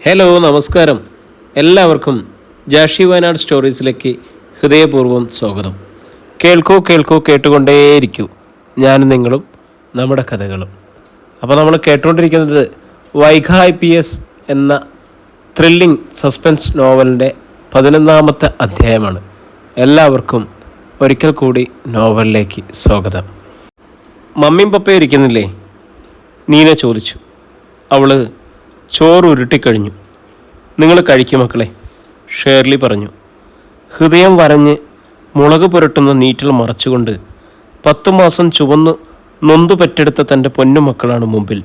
Hello, നമസ്കാരം. എല്ലാവർക്കും ജാഷി വയനാട് സ്റ്റോറീസിലേക്ക് ഹൃദയപൂർവ്വം സ്വാഗതം. കേൾക്കൂ കേൾക്കൂ കേട്ടുകൊണ്ടേയിരിക്കൂ, ഞാനും നിങ്ങളും നമ്മുടെ കഥകളും. അപ്പോൾ നമ്മൾ കേട്ടുകൊണ്ടിരിക്കുന്നത് വൈഗ IPS എന്ന ത്രില്ലിംഗ് സസ്പെൻസ് നോവലിൻ്റെ 11ാമത്തെ അധ്യായമാണ്. എല്ലാവർക്കും ഒരിക്കൽ കൂടി നോവലിലേക്ക് സ്വാഗതം. മമ്മിയും പപ്പയും ഇരിക്കുന്നില്ലേ? നീന ചോദിച്ചു. അവൾ ചോറ് ഉരുട്ടിക്കഴിഞ്ഞു. നിങ്ങൾ കഴിക്കും മക്കളെ, ഷേർലി പറഞ്ഞു. ഹൃദയം വരഞ്ഞ് മുളക് പുരട്ടുന്ന നീറ്റൽ മറച്ചുകൊണ്ട് 10 മാസം ചുവന്ന് നൊന്തു പെറ്റെടുത്ത തൻ്റെ പൊന്നുമക്കളാണ് മുമ്പിൽ.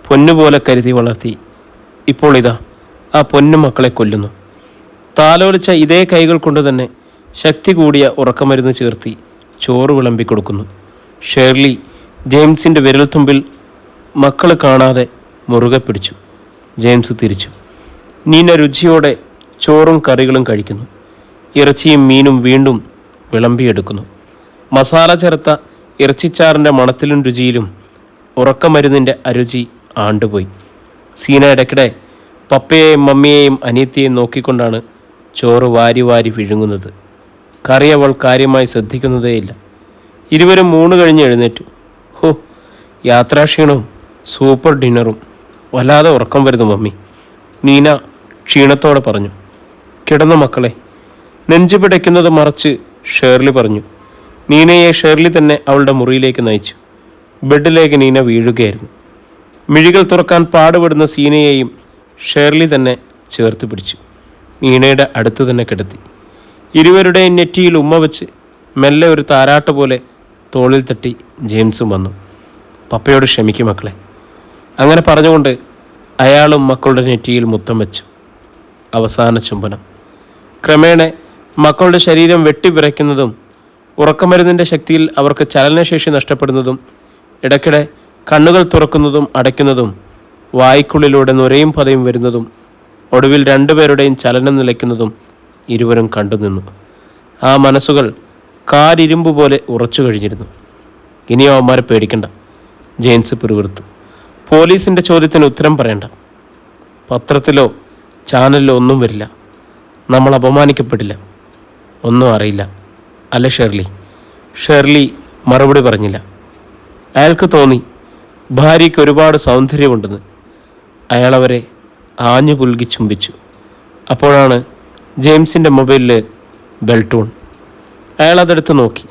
പൊന്നുപോലെ കരുതി വളർത്തി ഇപ്പോൾ ഇതാ ആ പൊന്നുമക്കളെ കൊല്ലുന്നു. താലോലിച്ച ഇതേ കൈകൾ കൊണ്ട് തന്നെ ശക്തി കൂടിയ ഉറക്കമരുന്ന് ചേർത്തി ചോറ് വിളമ്പിക്കൊടുക്കുന്നു. ഷേർലി ജെയിംസിൻ്റെ വിരൽത്തുമ്പിൽ മക്കൾ കാണാതെ മുറുകെ പിടിച്ചു. ജെയിംസ് തിരിച്ചു. നീന രുചിയോടെ ചോറും കറികളും കഴിക്കുന്നു. ഇറച്ചിയും മീനും വീണ്ടും വിളമ്പിയെടുക്കുന്നു. മസാല ചേർത്ത ഇറച്ചിച്ചാറിൻ്റെ മണത്തിലും രുചിയിലും ഉറക്കമരുന്നിൻ്റെ അരുചി ആണ്ടുപോയി. സീന ഇടയ്ക്കിടെ പപ്പയെയും മമ്മിയെയും അനിയത്തിയെയും നോക്കിക്കൊണ്ടാണ് ചോറ് വാരി വാരി വിഴുങ്ങുന്നത്. കറി അവൾ കാര്യമായി ശ്രദ്ധിക്കുന്നതേയില്ല. ഇരുവരും ഊണ് കഴിഞ്ഞ് എഴുന്നേറ്റു. ഹോ, യാത്രാക്ഷീണവും സൂപ്പർ ഡിന്നറും. വല്ലാതെ ഉറക്കം വരുന്നു മമ്മി, നീന ക്ഷീണത്തോടെ പറഞ്ഞു. കിടന്നു മക്കളെ, നെഞ്ചു പിടയ്ക്കുന്നത് മറച്ച് ഷേർലി പറഞ്ഞു. നീനയെ ഷേർലി തന്നെ അവളുടെ മുറിയിലേക്ക് നയിച്ചു. ബെഡിലേക്ക് നീന വീഴുകയായിരുന്നു. മിഴികൾ തുറക്കാൻ പാടുപെടുന്ന സീനയെയും ഷേർലി തന്നെ ചേർത്ത് പിടിച്ചു. നീനയുടെ അടുത്തു തന്നെ കിടത്തി. ഇരുവരുടെയും നെറ്റിയിൽ ഉമ്മ വെച്ച് മെല്ലെ ഒരു താരാട്ട് പോലെ തോളിൽ തട്ടി ജെയിംസും വന്നു. പപ്പയോട് ക്ഷമിക്കും മക്കളെ. അങ്ങനെ പറഞ്ഞുകൊണ്ട് അയാളും മക്കളുടെ നെറ്റിയിൽ മുത്തം വെച്ചു. അവസാന ചുംബനം. ക്രമേണ മക്കളുടെ ശരീരം വെട്ടിവിറയ്ക്കുന്നതും ഉറക്കമരുന്നിൻ്റെ ശക്തിയിൽ അവർക്ക് ചലനശേഷി നഷ്ടപ്പെടുന്നതും ഇടയ്ക്കിടെ കണ്ണുകൾ തുറക്കുന്നതും അടയ്ക്കുന്നതും വായ്ക്കുള്ളിലൂടെ നുരയും പതയും വരുന്നതും ഒടുവിൽ രണ്ടുപേരുടെയും ചലനം നിലയ്ക്കുന്നതും ഇരുവരും കണ്ടുനിന്നു. ആ മനസ്സുകൾ കാരിരുമ്പ് പോലെ ഉറച്ചു കഴിഞ്ഞിരുന്നു. ഇനിയോ അവന്മാരെ പേടിക്കണ്ട, ജെയിംസ് പിറുവിറുത്തു. പോലീസിൻ്റെ ചോദ്യത്തിന് ഉത്തരം പറയണ്ട. പത്രത്തിലോ ചാനലിലോ ഒന്നും വരില്ല. നമ്മൾ അപമാനിക്കപ്പെടില്ല. ഒന്നും അറിയില്ല അല്ല ഷേർലി? ഷേർലി മറുപടി പറഞ്ഞില്ല. അയാൾക്ക് തോന്നി ഭാര്യയ്ക്ക് ഒരുപാട് സൗന്ദര്യമുണ്ടെന്ന്. അയാളവരെ ആഞ്ഞു പുൽകി ചുംബിച്ചു. അപ്പോഴാണ് ജെയിംസിൻ്റെ മൊബൈലിൽ ബെൽ ടൂൺ. അയാൾ അതെടുത്ത് നോക്കി.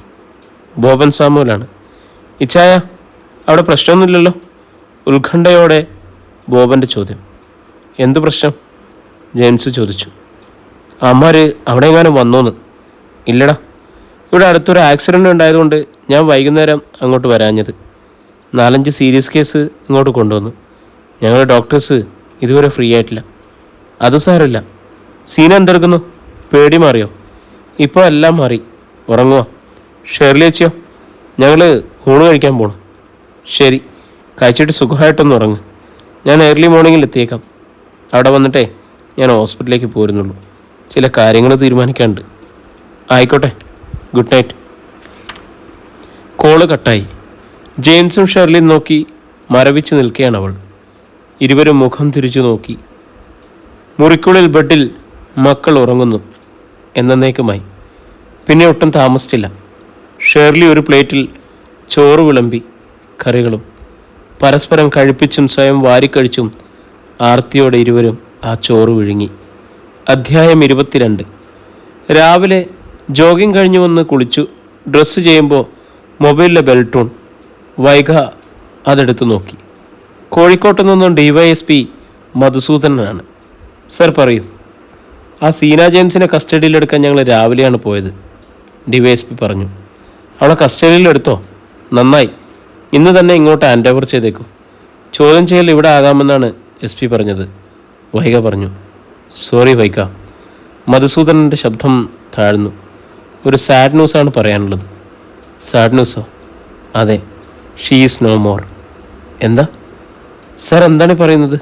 ബോബൻ സാമുവലാണ്. ഇച്ചായ, അവിടെ പ്രശ്നമൊന്നുമില്ലല്ലോ? ഉത്കണ്ഠയോടെ ബോബൻ്റെ ചോദ്യം. എന്ത് പ്രശ്നം? ജെയിംസ് ചോദിച്ചു. അമ്മാർ അവിടെ എങ്ങാനും വന്നോന്ന്? ഇല്ലടാ, ഇവിടെ അടുത്തൊരു ആക്സിഡൻ്റ് ഉണ്ടായതുകൊണ്ട് ഞാൻ വൈകുന്നേരം അങ്ങോട്ട് വരാഞ്ഞത്. 4-5 സീരിയസ് കേസ് ഇങ്ങോട്ട് കൊണ്ടുവന്നു. ഞങ്ങളുടെ ഡോക്ടേഴ്സ് ഇതുവരെ ഫ്രീ ആയിട്ടില്ല. അത് സാരമില്ല. സീന എന്തെടുക്കുന്നു? പേടി മാറിയോ? ഇപ്പോൾ എല്ലാം മാറി. ഉറങ്ങുക. ഷേർലി ചേച്ചിയോ? ഞങ്ങൾ ഊണ് കഴിക്കാൻ പോകണം. ശരി, കഴിച്ചിട്ട് സുഖമായിട്ടൊന്ന് ഉറങ്ങ്. ഞാൻ ഏർലി മോർണിംഗിൽ എത്തിയേക്കാം. അവിടെ വന്നിട്ടേ ഞാൻ ഹോസ്പിറ്റലിലേക്ക് പോരുന്നുള്ളൂ. ചില കാര്യങ്ങൾ തീരുമാനിക്കാനുണ്ട്. ആയിക്കോട്ടെ, ഗുഡ് നൈറ്റ്. കോള് കട്ടായി. ജെയിംസും ഷെർലിയും നോക്കി മരവിച്ച് നിൽക്കുകയാണ് അവൾ. ഇരുവരും മുഖം തിരിച്ചു നോക്കി. മുറിക്കുള്ളിൽ ബെഡിൽ മക്കൾ ഉറങ്ങുന്നു എന്നേക്കുമായി. പിന്നെ ഒട്ടും താമസിച്ചില്ല. ഷേർലി ഒരു പ്ലേറ്റിൽ ചോറ് വിളമ്പി കറികളും പരസ്പരം കഴിപ്പിച്ചും സ്വയം വാരിക്കഴിച്ചും ആർത്തിയോടെ ഇരുവരും ആ ചോറ് വിഴുങ്ങി. അധ്യായം 22. രാവിലെ ജോഗിങ് കഴിഞ്ഞു വന്ന് കുളിച്ചു ഡ്രസ്സ് ചെയ്യുമ്പോൾ മൊബൈലിലെ ബെൽ ടൂൺ. വൈഗ അതെടുത്ത് നോക്കി. കോഴിക്കോട്ട് നിന്നും DYSP മധുസൂദനാണ്. സർ പറയൂ. ആ സീന ജെയിംസിനെ കസ്റ്റഡിയിലെടുക്കാൻ ഞങ്ങൾ രാവിലെയാണ് പോയത്, DYSP പറഞ്ഞു. അവളെ കസ്റ്റഡിയിലെടുത്തോ? നന്നായി. ഇന്ന് തന്നെ ഇങ്ങോട്ട് ഹാൻഡ് ഓവർ ചെയ്തേക്കും. ചോദ്യം ചെയ്യൽ ഇവിടെ ആകാമെന്നാണ് SP പറഞ്ഞത്, വൈഗ പറഞ്ഞു. സോറി വൈഗ. മധുസൂദനൻ്റെ ശബ്ദം താഴ്ന്നു. ഒരു സാഡ് ന്യൂസാണ് പറയാനുള്ളത്. സാഡ് ന്യൂസോ? അതെ, ഷീ ഈസ് നോ മോർ. എന്താ സാർ, എന്താണ് പറയുന്നത്?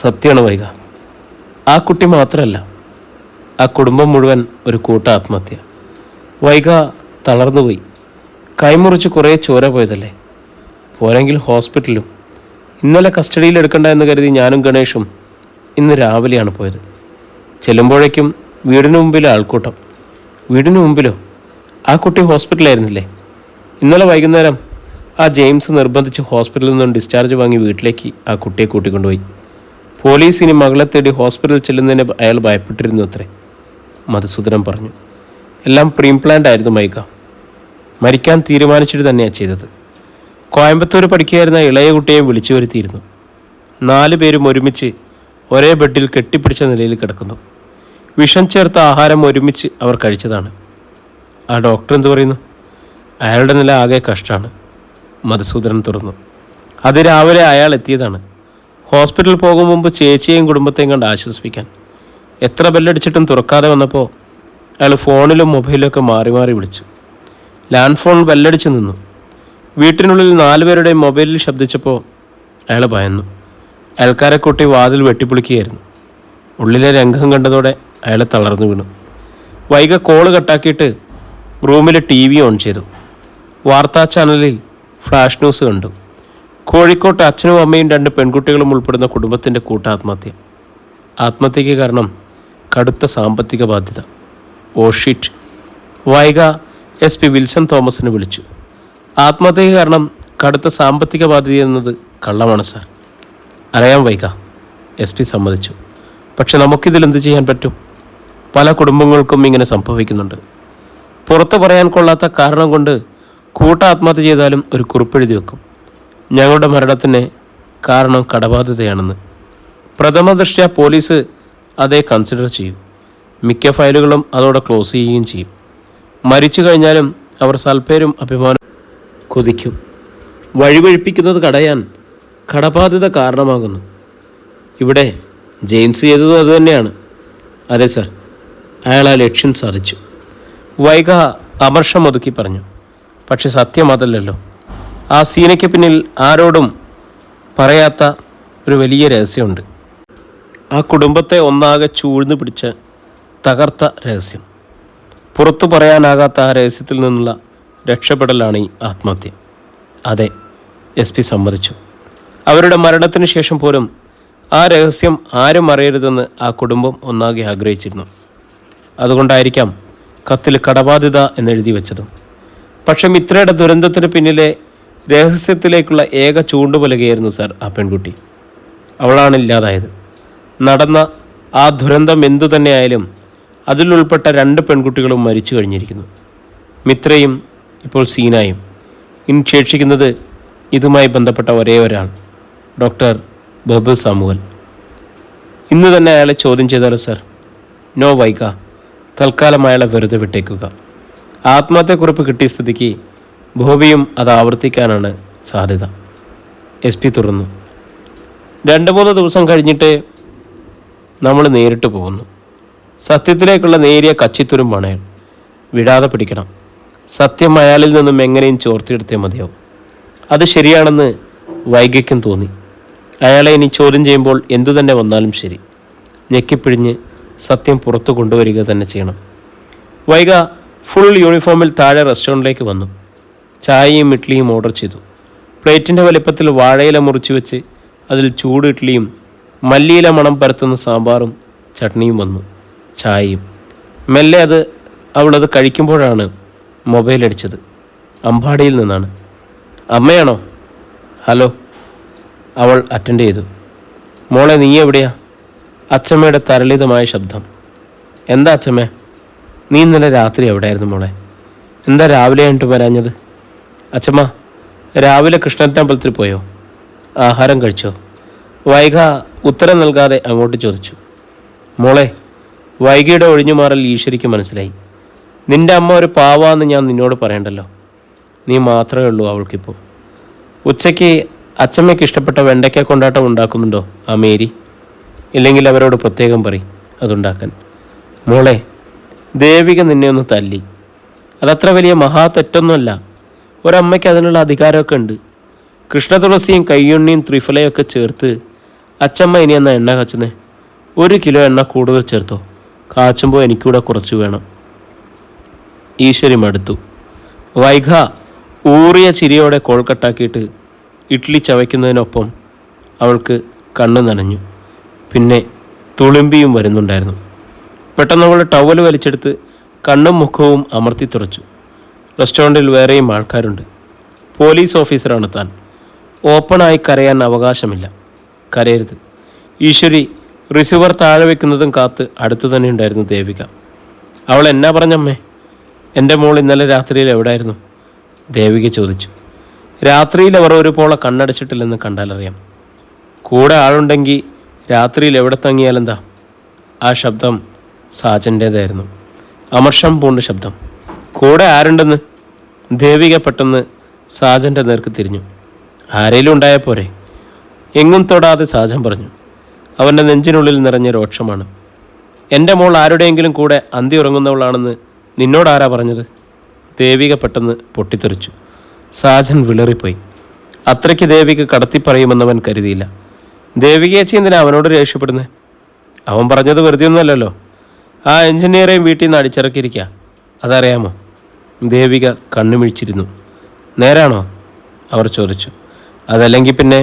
സത്യമാണ് വൈഗ. ആ കുട്ടി മാത്രമല്ല, ആ കുടുംബം മുഴുവൻ ഒരു കൂട്ട ആത്മഹത്യ. വൈഗ തളർന്നുപോയി. കൈമുറിച്ച് കുറേ ചോര പോയതല്ലേ. പോരെങ്കിൽ ഹോസ്പിറ്റലും. ഇന്നലെ കസ്റ്റഡിയിൽ എടുക്കണ്ട എന്ന് കരുതി ഞാനും ഗണേഷും ഇന്ന് രാവിലെയാണ് പോയത്. ചെല്ലുമ്പോഴേക്കും വീടിന് മുമ്പിൽ ആൾക്കൂട്ടം. വീടിന് മുമ്പിലോ? ആ കുട്ടി ഹോസ്പിറ്റലായിരുന്നില്ലേ? ഇന്നലെ വൈകുന്നേരം ആ ജെയിംസ് നിർബന്ധിച്ച് ഹോസ്പിറ്റലിൽ നിന്നും ഡിസ്ചാർജ് വാങ്ങി വീട്ടിലേക്ക് ആ കുട്ടിയെ കൂട്ടിക്കൊണ്ടുപോയി. പോലീസ് ഇനി മകളെ തേടി ഹോസ്പിറ്റലിൽ ചെല്ലുന്നതിന് അയാൾ ഭയപ്പെട്ടിരുന്നു അത്രേ. മധുസൂദനൻ പറഞ്ഞു. എല്ലാം പ്രീംപ്ലാൻഡ് ആയിരുന്നു മൈക. മരിക്കാൻ തീരുമാനിച്ചിട്ട് തന്നെയാണ് ചെയ്തത്. കോയമ്പത്തൂർ പഠിക്കുകയായിരുന്ന ഇളയ കുട്ടിയെ വിളിച്ചു വരുത്തിയിരുന്നു. 4 പേരും ഒരുമിച്ച് ഒരേ ബെഡിൽ കെട്ടിപ്പിടിച്ച നിലയിൽ കിടക്കുന്നു. വിഷം ചേർത്ത ആഹാരം ഒരുമിച്ച് അവർ കഴിച്ചതാണ്. ആ ഡോക്ടർ എന്തു പറയുന്നു? അയാളുടെ നില ആകെ കഷ്ടമാണ്. മധുസൂദനൻ തുറന്നു. അതിരാവിലെ അയാൾ എത്തിയതാണ്. ഹോസ്പിറ്റലിൽ പോകും മുമ്പ് ചേച്ചിയെയും കുടുംബത്തെയും കണ്ട് ആശ്വസിപ്പിക്കാൻ. എത്ര ബെല്ലടിച്ചിട്ടും തുറക്കാതെ വന്നപ്പോൾ അയാൾ ഫോണിലും മൊബൈലിലൊക്കെ മാറി മാറി വിളിച്ചു. ലാൻഡ് ഫോൺ ബെല്ലടിച്ച് നിന്നു. വീട്ടിനുള്ളിൽ 4 പേരുടെയും മൊബൈലിൽ ശബ്ദിച്ചപ്പോൾ അയാൾ ഭയന്നു. അയൽക്കാരെ കൂട്ടി വാതിൽ വെട്ടിപ്പൊളിക്കുകയായിരുന്നു. ഉള്ളിലെ രംഗം കണ്ടതോടെ അയാൾ തളർന്നു വീണു. വൈക കോള് കട്ടാക്കിയിട്ട് റൂമിലെ TV ഓൺ ചെയ്തു. വാർത്താ ചാനലിൽ ഫ്ലാഷ് ന്യൂസ് കണ്ടു. കോഴിക്കോട്ട് അച്ഛനും അമ്മയും 2 പെൺകുട്ടികളും ഉൾപ്പെടുന്ന കുടുംബത്തിൻ്റെ കൂട്ടാത്മഹത്യ. ആത്മഹത്യയ്ക്ക് കാരണം കടുത്ത സാമ്പത്തിക ബാധ്യത. Oh shit. Vaiga SP Wilson തോമസിനെ വിളിച്ചു. ആത്മഹത്യയ്ക്ക് കാരണം കടുത്ത സാമ്പത്തിക ബാധ്യത എന്നത് കള്ളമാണ് സാർ. അറിയാം വൈക, SP സമ്മതിച്ചു. പക്ഷെ നമുക്കിതിൽ എന്ത് ചെയ്യാൻ പറ്റും? പല കുടുംബങ്ങൾക്കും ഇങ്ങനെ സംഭവിക്കുന്നുണ്ട്. പുറത്തു പറയാൻ കൊള്ളാത്ത കാരണം കൊണ്ട് കൂട്ടാത്മഹത്യ ചെയ്താലും ഒരു കുറിപ്പെഴുതി വെക്കും. ഞങ്ങളുടെ മരണത്തിന് കാരണം കടബാധ്യതയാണെന്ന്. പ്രഥമ ദൃഷ്ട്യാ പോലീസ് അതേ കൺസിഡർ ചെയ്യും. മിക്ക ഫയലുകളും അതോടെ ക്ലോസ് ചെയ്യുകയും ചെയ്യും. മരിച്ചു കഴിഞ്ഞാലും അവർ സൽപ്പേരും അഭിമാനം കൊതിക്കും. വഴിവഴിപ്പിക്കുന്നത് തടയാൻ കടബാധ്യത കാരണമാകുന്നു. ഇവിടെ ജെയിംസ് ചെയ്തതും അതുതന്നെയാണ്. അതെ സർ, അയാൾ ആ ലക്ഷ്യം സാധിച്ചു. വൈക അമർഷം ഒതുക്കി പറഞ്ഞു. പക്ഷെ സത്യം അതല്ലല്ലോ. ആ സീനയ്ക്ക് പിന്നിൽ ആരോടും പറയാത്ത ഒരു വലിയ രഹസ്യമുണ്ട്. ആ കുടുംബത്തെ ഒന്നാകെ ചൂഴ്ന്നു പിടിച്ച തകർത്ത രഹസ്യം. പുറത്തു പറയാനാകാത്ത ആ രഹസ്യത്തിൽ നിന്നുള്ള രക്ഷപ്പെടലാണ് ഈ ആത്മഹത്യ. അതെ, SP സമ്മതിച്ചു. അവരുടെ മരണത്തിന് ശേഷം പോലും ആ രഹസ്യം ആരും അറിയരുതെന്ന് ആ കുടുംബം ഒന്നാകെ ആഗ്രഹിച്ചിരുന്നു. അതുകൊണ്ടായിരിക്കാം കത്തിൽ കടബാധ്യത എന്നെഴുതി വെച്ചതും. പക്ഷെ മിത്രയുടെ ദുരന്തത്തിന് പിന്നിലെ രഹസ്യത്തിലേക്കുള്ള ഏക ചൂണ്ടുപലകയായിരുന്നു സാർ ആ പെൺകുട്ടി. അവളാണ് ഇല്ലാതായത്. നടന്ന ആ ദുരന്തം എന്തു തന്നെയായാലും അതിലുൾപ്പെട്ട 2 പെൺകുട്ടികളും മരിച്ചു കഴിഞ്ഞിരിക്കുന്നു. മിത്രയും ഇപ്പോൾ സീനായും. ഇനി ശേഷിക്കുന്നത് ഇതുമായി ബന്ധപ്പെട്ട ഒരേ ഒരാൾ, ഡോക്ടർ ബബു സാമുവൽ. ഇന്ന് തന്നെ അയാളെ ചോദ്യം ചെയ്താലോ സാർ? നോ വൈക, തൽക്കാലം അയാളെ വെറുതെ വിട്ടേക്കുക. ആത്മഹത്യക്കുറിപ്പ് കിട്ടിയ സ്ഥിതിക്ക് ബോബിയും അത് ആവർത്തിക്കാനാണ് സാധ്യത. SP തുറന്നു. 2-3 ദിവസം കഴിഞ്ഞിട്ട് നമ്മൾ നേരിട്ട് പോകുന്നു. സത്യത്തിലേക്കുള്ള നേരിയ കച്ചിത്തുരുമ്പാണ് അയാൾ. വിടാതെ പിടിക്കണം. സത്യം അയാളിൽ നിന്നും എങ്ങനെയും ചോർത്തിയെടുത്തേ മതിയാവും. അത് ശരിയാണെന്ന് വൈകയ്ക്കും തോന്നി. അയാളെ ഇനി ചോദ്യം ചെയ്യുമ്പോൾ എന്തു തന്നെ വന്നാലും ശരി, ഞെക്കിപ്പിഴിഞ്ഞ് സത്യം പുറത്തു കൊണ്ടുവരിക തന്നെ ചെയ്യണം. വൈക ഫുൾ യൂണിഫോമിൽ താഴെ റെസ്റ്റോറൻറ്റിലേക്ക് വന്നു. ചായയും ഇഡ്ഡലിയും ഓർഡർ ചെയ്തു. പ്ലേറ്റിൻ്റെ വലിപ്പത്തിൽ വാഴയില മുറിച്ച് വെച്ച് അതിൽ ചൂട് ഇഡ്ഡലിയും മല്ലിയില മണം പരത്തുന്ന സാമ്പാറും ചട്നിയും വന്നു. ചായയും. മെല്ലെ അവളത് കഴിക്കുമ്പോഴാണ് മൊബൈൽ അടിച്ചത്. അമ്പാടിയിൽ നിന്നാണ്. അമ്മയാണോ? ഹലോ. അവൾ അറ്റൻഡ് ചെയ്തു. മോളെ, നീ എവിടെയാ? അച്ചമ്മയുടെ തരളിതമായ ശബ്ദം. എന്താ അച്ചമ്മേ? നീ ഇന്നലെ രാത്രി എവിടെയായിരുന്നു മോളെ? എന്താ രാവിലെ ആയിട്ട് വരാഞ്ഞത്? അച്ചമ്മ, രാവിലെ കൃഷ്ണൻ്റെ അമ്പലത്തിൽ പോയോ? ആഹാരം കഴിച്ചോ? വൈക ഉത്തരം നൽകാതെ അങ്ങോട്ട് ചോദിച്ചു. മോളെ, വൈകിയുടെ ഒഴിഞ്ഞുമാറൽ ഈശ്വരിക്ക് മനസ്സിലായി. നിൻ്റെ അമ്മ ഒരു പാവാന്ന് ഞാൻ നിന്നോട് പറയണ്ടല്ലോ. നീ മാത്രമേ ഉള്ളൂ അവൾക്കിപ്പോൾ. ഉച്ചയ്ക്ക് അച്ചമ്മയ്ക്ക് ഇഷ്ടപ്പെട്ട വെണ്ടയ്ക്ക കൊണ്ടാട്ടം ഉണ്ടാക്കുന്നുണ്ടോ ആ മേരി? ഇല്ലെങ്കിൽ അവരോട് പ്രത്യേകം പറയും അതുണ്ടാക്കാൻ. മോളെ, ദേവിക നിന്നെ ഒന്ന് തല്ലി. അതത്ര വലിയ മഹാ തെറ്റൊന്നുമല്ല. ഒരമ്മയ്ക്ക് അതിനുള്ള അധികാരമൊക്കെ ഉണ്ട്. കൃഷ്ണതുളസിയും കയ്യുണ്ണിയും ത്രിഫലയൊക്കെ ചേർത്ത് അച്ചമ്മ ഇനി എന്നാ എണ്ണ കാച്ചുന്നേ? 1 കിലോ എണ്ണ കൂടുതൽ ചേർത്തോ? കാച്ചുമ്പോൾ എനിക്കൂടെ കുറച്ച് വേണം. ഈശ്വരി മടുത്തു. വൈഘ ഊറിയ ചിരിയോടെ കോൾ കട്ടാക്കിയിട്ട് ഇഡ്ഡലി ചവയ്ക്കുന്നതിനൊപ്പം അവൾക്ക് കണ്ണ് നനഞ്ഞു. പിന്നെ തുളുമ്പിയും വരുന്നുണ്ടായിരുന്നു. പെട്ടെന്ന് അവൾ ടവൽ വലിച്ചെടുത്ത് കണ്ണും മുഖവും അമർത്തി തുറച്ചു. റെസ്റ്റോറൻറ്റിൽ വേറെയും ആൾക്കാരുണ്ട്. പോലീസ് ഓഫീസറാണ് താൻ. ഓപ്പണായി കരയാൻ അവകാശമില്ല. കരയരുത്. ഈശ്വരി റിസീവർ താഴെ വെക്കുന്നതും കാത്ത് അടുത്തു തന്നെ ഉണ്ടായിരുന്നു ദേവിക. അവൾ എന്നാ പറഞ്ഞമ്മേ? എൻ്റെ മോൾ ഇന്നലെ രാത്രിയിൽ എവിടെയായിരുന്നു? ദേവിക ചോദിച്ചു. രാത്രിയിൽ അവർ ഒരു പോള കണ്ണടച്ചിട്ടില്ലെന്ന് കണ്ടാലറിയാം. കൂടെ ആളുണ്ടെങ്കിൽ രാത്രിയിൽ എവിടെ തങ്ങിയാലെന്താ? ആ ശബ്ദം സാജൻ്റേതായിരുന്നു. അമർഷം പൂണ്ട ശബ്ദം. കൂടെ ആരുണ്ടെന്ന്? ദേവിക പെട്ടെന്ന് സാജൻ്റെ നേർക്ക് തിരിഞ്ഞു. ആരേലും ഉണ്ടായാൽ പോരെ? എങ്ങും തൊടാതെ സാജൻ പറഞ്ഞു. അവൻ്റെ നെഞ്ചിനുള്ളിൽ നിറഞ്ഞ രോക്ഷമാണ്. എൻ്റെ മോൾ ആരുടെയെങ്കിലും കൂടെ അന്തി ഉറങ്ങുന്നവളാണെന്ന് നിന്നോടാരാ പറഞ്ഞത്? ദേവിക പെട്ടെന്ന് പൊട്ടിത്തെറിച്ചു. സാജൻ വിളറിപ്പോയി. അത്രയ്ക്ക് ദേവിക കടത്തിപ്പറയുമെന്നവൻ കരുതിയില്ല. ദേവികേച്ചി എന്തിനാ അവനോട് രക്ഷപ്പെടുന്നത്? അവൻ പറഞ്ഞത് വെറുതെ ഒന്നുമല്ലല്ലോ. ആ എഞ്ചിനീയറേയും വീട്ടിൽ നിന്ന് അടിച്ചിറക്കിയിരിക്കുക. അതറിയാമോ? ദേവിക കണ്ണുമിഴിച്ചിരുന്നു. നേരാണോ? അവർ ചോദിച്ചു. അതല്ലെങ്കിൽ പിന്നെ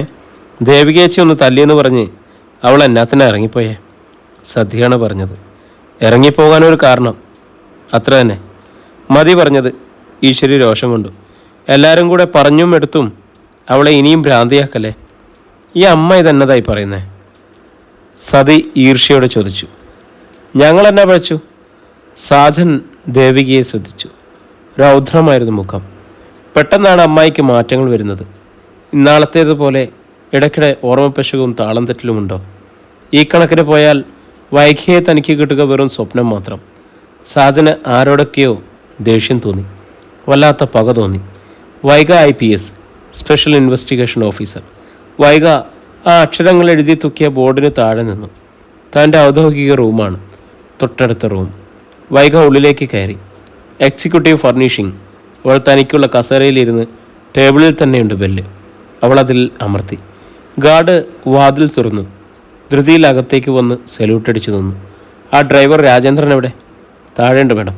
ദേവികേച്ചി ഒന്ന് തല്ലിയെന്ന് പറഞ്ഞ് അവൾ എന്നാത്തിനാ ഇറങ്ങിപ്പോയേ? സദ്യയാണ് പറഞ്ഞത്. ഇറങ്ങിപ്പോകാനൊരു കാരണം. അത്ര തന്നെ. മതി പറഞ്ഞത്. ഈശ്വരി രോഷം കൊണ്ടു. എല്ലാവരും കൂടെ പറഞ്ഞും എടുത്തും അവളെ ഇനിയും ഭ്രാന്തിയാക്കല്ലേ. ഈ അമ്മ ഇതെന്നതായി പറയുന്നേ? സതി ഈർഷ്യയോടെ ചോദിച്ചു. ഞങ്ങളെന്നാ പഴച്ചു? സാജൻ ദേവികയെ ശ്രദ്ധിച്ചു. രൗദ്രമായിരുന്നു മുഖം. പെട്ടെന്നാണ് അമ്മായിക്ക് മാറ്റങ്ങൾ വരുന്നത്. ഇന്നാളത്തേതുപോലെ ഇടയ്ക്കിടെ ഓർമ്മപ്പശകവും താളം തെറ്റലുമുണ്ടോ? ഈ കണക്കിന് പോയാൽ വൈകിയെ തനിക്ക് കിട്ടുക വെറും സ്വപ്നം മാത്രം. സാജന് ആരോടൊക്കെയോ ദേഷ്യം തോന്നി. വല്ലാത്ത പക തോന്നി. Vaiga IPS, special investigation officer. Vaiga ആ അക്ഷരങ്ങൾ എഴുതി തൂക്കിയ ബോർഡിന് താഴെ നിന്നു. തൻ്റെ ഔദ്യോഗിക റൂമാണ് തൊട്ടടുത്ത റൂം. വൈഗ ഉള്ളിലേക്ക് കയറി. Executive furnishing. അവൾ തനിക്കുള്ള കസേരയിലിരുന്ന് ടേബിളിൽ തന്നെയുണ്ട് ബെല്ല്. അവൾ അതിൽ അമർത്തി. ഗാർഡ് വാതിൽ തുറന്നു. ധൃതിയിൽ അകത്തേക്ക് വന്ന് സല്യൂട്ടടിച്ചു നിന്നു. ആ ഡ്രൈവർ രാജേന്ദ്രൻ എവിടെ? താഴെയുണ്ട് മാഡം.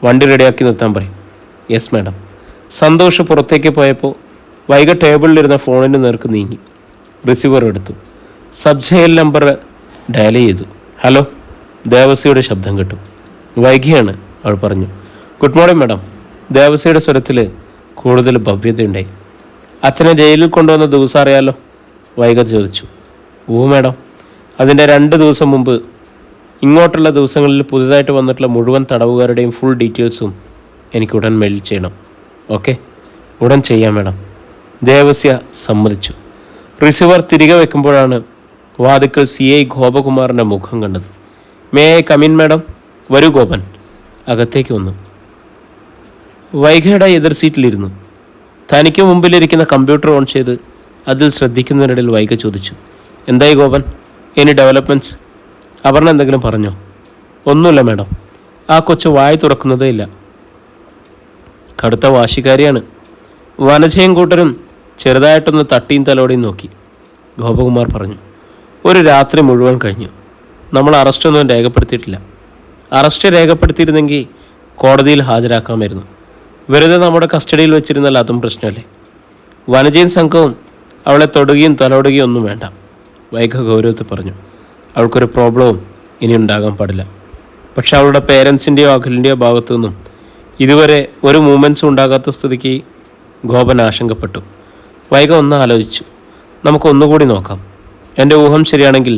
വണ്ടി റെഡിയാക്കി നിർത്താൻ പറയും. Yes madam. സന്തോഷ് പുറത്തേക്ക് പോയപ്പോൾ വൈഗ ടേബിളിലിരുന്ന ഫോണിന് നേർക്ക് നീങ്ങി. റിസീവർ എടുത്തു. സബ് ജയിൽ നമ്പർ ഡയൽ ചെയ്തു. ഹലോ. ദേവസിയുടെ ശബ്ദം കേട്ടു. വൈകിയാണ്, അവൾ പറഞ്ഞു. Good morning madam. ദേവസിയുടെ സ്വരത്തിൽ കൂടുതൽ ഭവ്യതയുണ്ടായി. അച്ഛനെ ജയിലിൽ കൊണ്ടുവന്ന ദിവസം അറിയാലോ? വൈഗ ചോദിച്ചു. ഓ മാഡം. അതിൻ്റെ 2 ദിവസം മുമ്പ്. ഇങ്ങോട്ടുള്ള ദിവസങ്ങളിൽ പുതുതായിട്ട് വന്നിട്ടുള്ള മുഴുവൻ തടവുകാരുടെയും ഫുൾ ഡീറ്റെയിൽസും എനിക്ക് ഉടൻ മെയിൽ ചെയ്യണം. ഓക്കെ? ഉടൻ ചെയ്യാം മാഡം. ദേവസ്യ സമ്മതിച്ചു. റിസീവർ തിരികെ വെക്കുമ്പോഴാണ് വാതിക്കൽ CI ഗോപകുമാറിൻ്റെ മുഖം കണ്ടത്. May I come in madam? വരൂ ഗോപൻ. അകത്തേക്ക് വന്നു. വൈഗയുടെ എതിർ സീറ്റിലിരുന്നു. തനിക്ക് മുമ്പിലിരിക്കുന്ന കമ്പ്യൂട്ടർ ഓൺ ചെയ്ത് അതിൽ ശ്രദ്ധിക്കുന്നതിനിടയിൽ വൈഗ ചോദിച്ചു. എന്തായി ഗോപൻ? Any developments? അപർണ എന്തെങ്കിലും പറഞ്ഞോ? ഒന്നുമില്ല മാഡം. ആ കൊച്ചു വായി തുറക്കുന്നതേ ഇല്ല. കടുത്ത വാശിക്കാരിയാണ്. വനജയും കൂട്ടരും ചെറുതായിട്ടൊന്ന് തട്ടിയും തലോടിയും നോക്കി. ഗോപകുമാർ പറഞ്ഞു. ഒരു രാത്രി മുഴുവൻ കഴിഞ്ഞു. നമ്മൾ അറസ്റ്റൊന്നും രേഖപ്പെടുത്തിയിട്ടില്ല. അറസ്റ്റ് രേഖപ്പെടുത്തിയിരുന്നെങ്കിൽ കോടതിയിൽ ഹാജരാക്കാമായിരുന്നു. വെറുതെ നമ്മുടെ കസ്റ്റഡിയിൽ വെച്ചിരുന്നാൽ അതും പ്രശ്നമല്ലേ? വനജയും സംഘവും അവളെ തൊടുകയും തലോടുകയും ഒന്നും വേണ്ട. വൈഗ ഗൗരവത്തിൽ പറഞ്ഞു. അവൾക്കൊരു പ്രോബ്ലവും ഇനി ഉണ്ടാകാൻ പാടില്ല. പക്ഷെ അവളുടെ പേരൻസിൻ്റെയോ അഖിലിൻ്റെയോ ഭാഗത്തു നിന്നും ഇതുവരെ ഒരു മൂവ്മെൻറ്റ്സും ഉണ്ടാകാത്ത സ്ഥിതിക്ക് ഗോപൻ ആശങ്കപ്പെട്ടു. വൈഗ ഒന്ന് ആലോചിച്ചു. നമുക്കൊന്നുകൂടി നോക്കാം. എൻ്റെ ഊഹം ശരിയാണെങ്കിൽ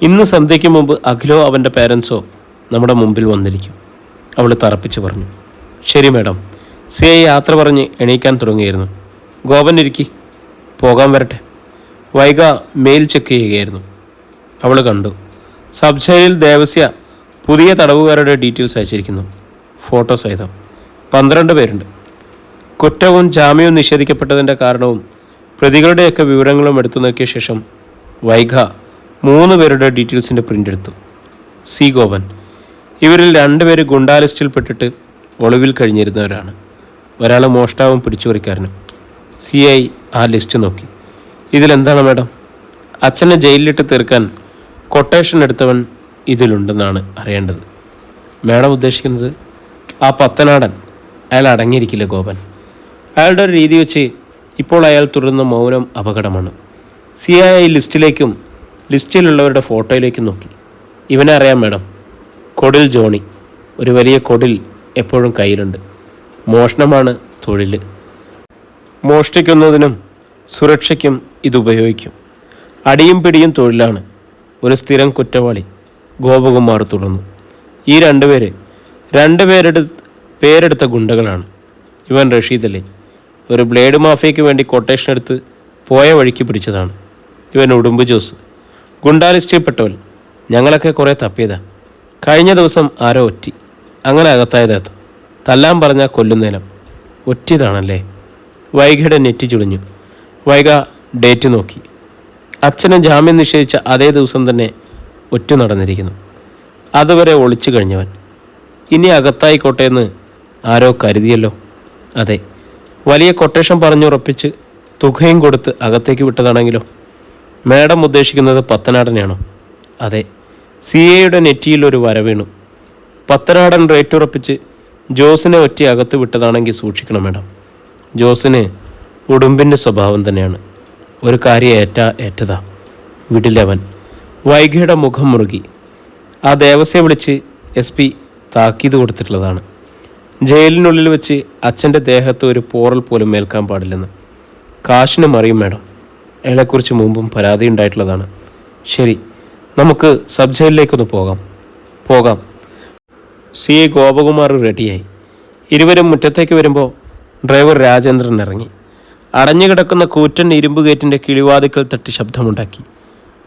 ഇന്ന് സന്ധ്യയ്ക്ക് മുമ്പ് അഖിലോ അവൻ്റെ പേരൻസോ നമ്മുടെ മുമ്പിൽ വന്നിരിക്കും. അവൾ തറപ്പിച്ച് പറഞ്ഞു. ശരി മാഡം. CI യാത്ര പറഞ്ഞ് എണീക്കാൻ തുടങ്ങിയിരുന്നു. ഗോപൻ ഇരിക്കി. പോകാൻ വരട്ടെ. വൈഗ മെയിൽ ചെക്ക് ചെയ്യുകയായിരുന്നു. അവൾ കണ്ടു. സബ് ജയിലിൽ ദേവസ്യ പുതിയ തടവുകാരുടെ ഡീറ്റെയിൽസ് അയച്ചിരിക്കുന്നു. ഫോട്ടോ സഹിതം. 12 പേരുണ്ട്. കുറ്റവും ജാമ്യവും നിഷേധിക്കപ്പെട്ടതിൻ്റെ കാരണവും പ്രതികളുടെയൊക്കെ വിവരങ്ങളും എടുത്തു നോക്കിയ ശേഷം വൈഗ 3 പേരുടെ ഡീറ്റെയിൽസിൻ്റെ പ്രിൻ്റ് എടുത്തു. സി ഗോപൻ. ഇവരിൽ 2 പേര് ഗുണ്ടാ ലിസ്റ്റിൽപ്പെട്ടിട്ട് ഒളിവിൽ കഴിഞ്ഞിരുന്നവരാണ്. ഒരാൾ മോഷ്ടാവും പിടിച്ചുപറിക്കാരനും. CI ആ ലിസ്റ്റ് നോക്കി. ഇതിലെന്താണ് മാഡം? അച്ഛനെ ജയിലിലിട്ട് തീർക്കാൻ കൊട്ടേഷൻ എടുത്തവൻ ഇതിലുണ്ടെന്നാണ് അറിയേണ്ടത്. മാഡം ഉദ്ദേശിക്കുന്നത് ആ പത്തനാടൻ? അയാൾ അടങ്ങിയിരിക്കില്ല ഗോപൻ. അയാളുടെ ഒരു രീതി വെച്ച് ഇപ്പോൾ അയാൾ തുടരുന്ന മൗനം അപകടമാണ്. CI ലിസ്റ്റിലേക്കും ലിസ്റ്റിലുള്ളവരുടെ ഫോട്ടോയിലേക്കും നോക്കി. ഇവനെ അറിയാം മാഡം, കൊടിൽ ജോണി. ഒരു വലിയ കൊടിൽ എപ്പോഴും കയ്യിലുണ്ട്. മോഷണമാണ് തൊഴിൽ. മോഷ്ടിക്കുന്നതിനും സുരക്ഷയ്ക്കും ഇതുപയോഗിക്കും. അടിയും പിടിയും തൊഴിലാണ്. ഒരു സ്ഥിരം കുറ്റവാളി ഗോപകുമാർ തുടർന്നു. ഈ രണ്ടുപേരുടെ പേരെടുത്ത ഗുണ്ടകളാണ്. ഇവൻ റഷീദല്ലേ, ഒരു ബ്ലേഡ് മാഫിയയ്ക്ക് വേണ്ടി കൊട്ടേഷൻ എടുത്ത് പോയ വഴിക്ക് പിടിച്ചതാണ്. ഇവൻ ഉടുമ്പ് ജോസ്, ഗുണ്ടാലിസ്റ്റിൽപ്പെട്ടവൻ. ഞങ്ങളൊക്കെ കുറേ തപ്പിയതാ. കഴിഞ്ഞ ദിവസം ആരോ ഒറ്റി, അങ്ങനെ അകത്തായതാത്ത. തല്ലാൻ പറഞ്ഞാൽ കൊല്ലുന്നേനം. ഒറ്റിയതാണല്ലേ? വൈഗയുടെ നെറ്റി ചുളിഞ്ഞു. വൈഗ ഡേറ്റ് നോക്കി. അച്ഛനെ ജാമ്യം നിഷേധിച്ച അതേ ദിവസം തന്നെ ഒറ്റ നടന്നിരിക്കുന്നു. അതുവരെ ഒളിച്ചു കഴിഞ്ഞവൻ ഇനി അകത്തായിക്കോട്ടെ എന്ന് ആരോ കരുതിയല്ലോ. അതെ, വലിയ കൊട്ടേഷൻ പറഞ്ഞുറപ്പിച്ച് തുകയും കൊടുത്ത് അകത്തേക്ക് വിട്ടതാണെങ്കിലോ? മാഡം ഉദ്ദേശിക്കുന്നത് പത്തനാടനെയാണോ? അതെ. CAയുടെ നെറ്റിയിൽ ഒരു വര വീണു. പത്തനാടൻ റേറ്റ് ഉറപ്പിച്ച് ജോസിനെ ഒറ്റ അകത്ത് വിട്ടതാണെങ്കിൽ സൂക്ഷിക്കണം മാഡം. ജോസിന് ഉടുമ്പിൻ്റെ സ്വഭാവം തന്നെയാണ്. ഒരു കാര്യം ഏറ്റതാ വിടില്ലവൻ. വൈഗയുടെ മുഖം മുറുകി. ആ ദേവസ്വയെ വിളിച്ച് SP താക്കീത് കൊടുത്തിട്ടുള്ളതാണ്. ജയിലിനുള്ളിൽ വെച്ച് അച്ഛൻ്റെ ദേഹത്ത് ഒരു പോറൽ പോലും ഏൽക്കാൻ പാടില്ലെന്ന്. കാശിനും അറിയും മാഡം. അയാളെക്കുറിച്ച് മുമ്പും പരാതി ഉണ്ടായിട്ടുള്ളതാണ്. ശരി, നമുക്ക് സബ് ജയിലിലേക്കൊന്ന് പോകാം. CA ഗോപകുമാർ റെഡിയായി. ഇരുവരും മുറ്റത്തേക്ക് വരുമ്പോൾ ഡ്രൈവർ രാജേന്ദ്രൻ ഇറങ്ങി. അടഞ്ഞുകിടക്കുന്ന കൂറ്റൻ ഇരുമ്പ് ഗേറ്റിൻ്റെ കിളിവാതിക്കൽ തട്ടി ശബ്ദമുണ്ടാക്കി.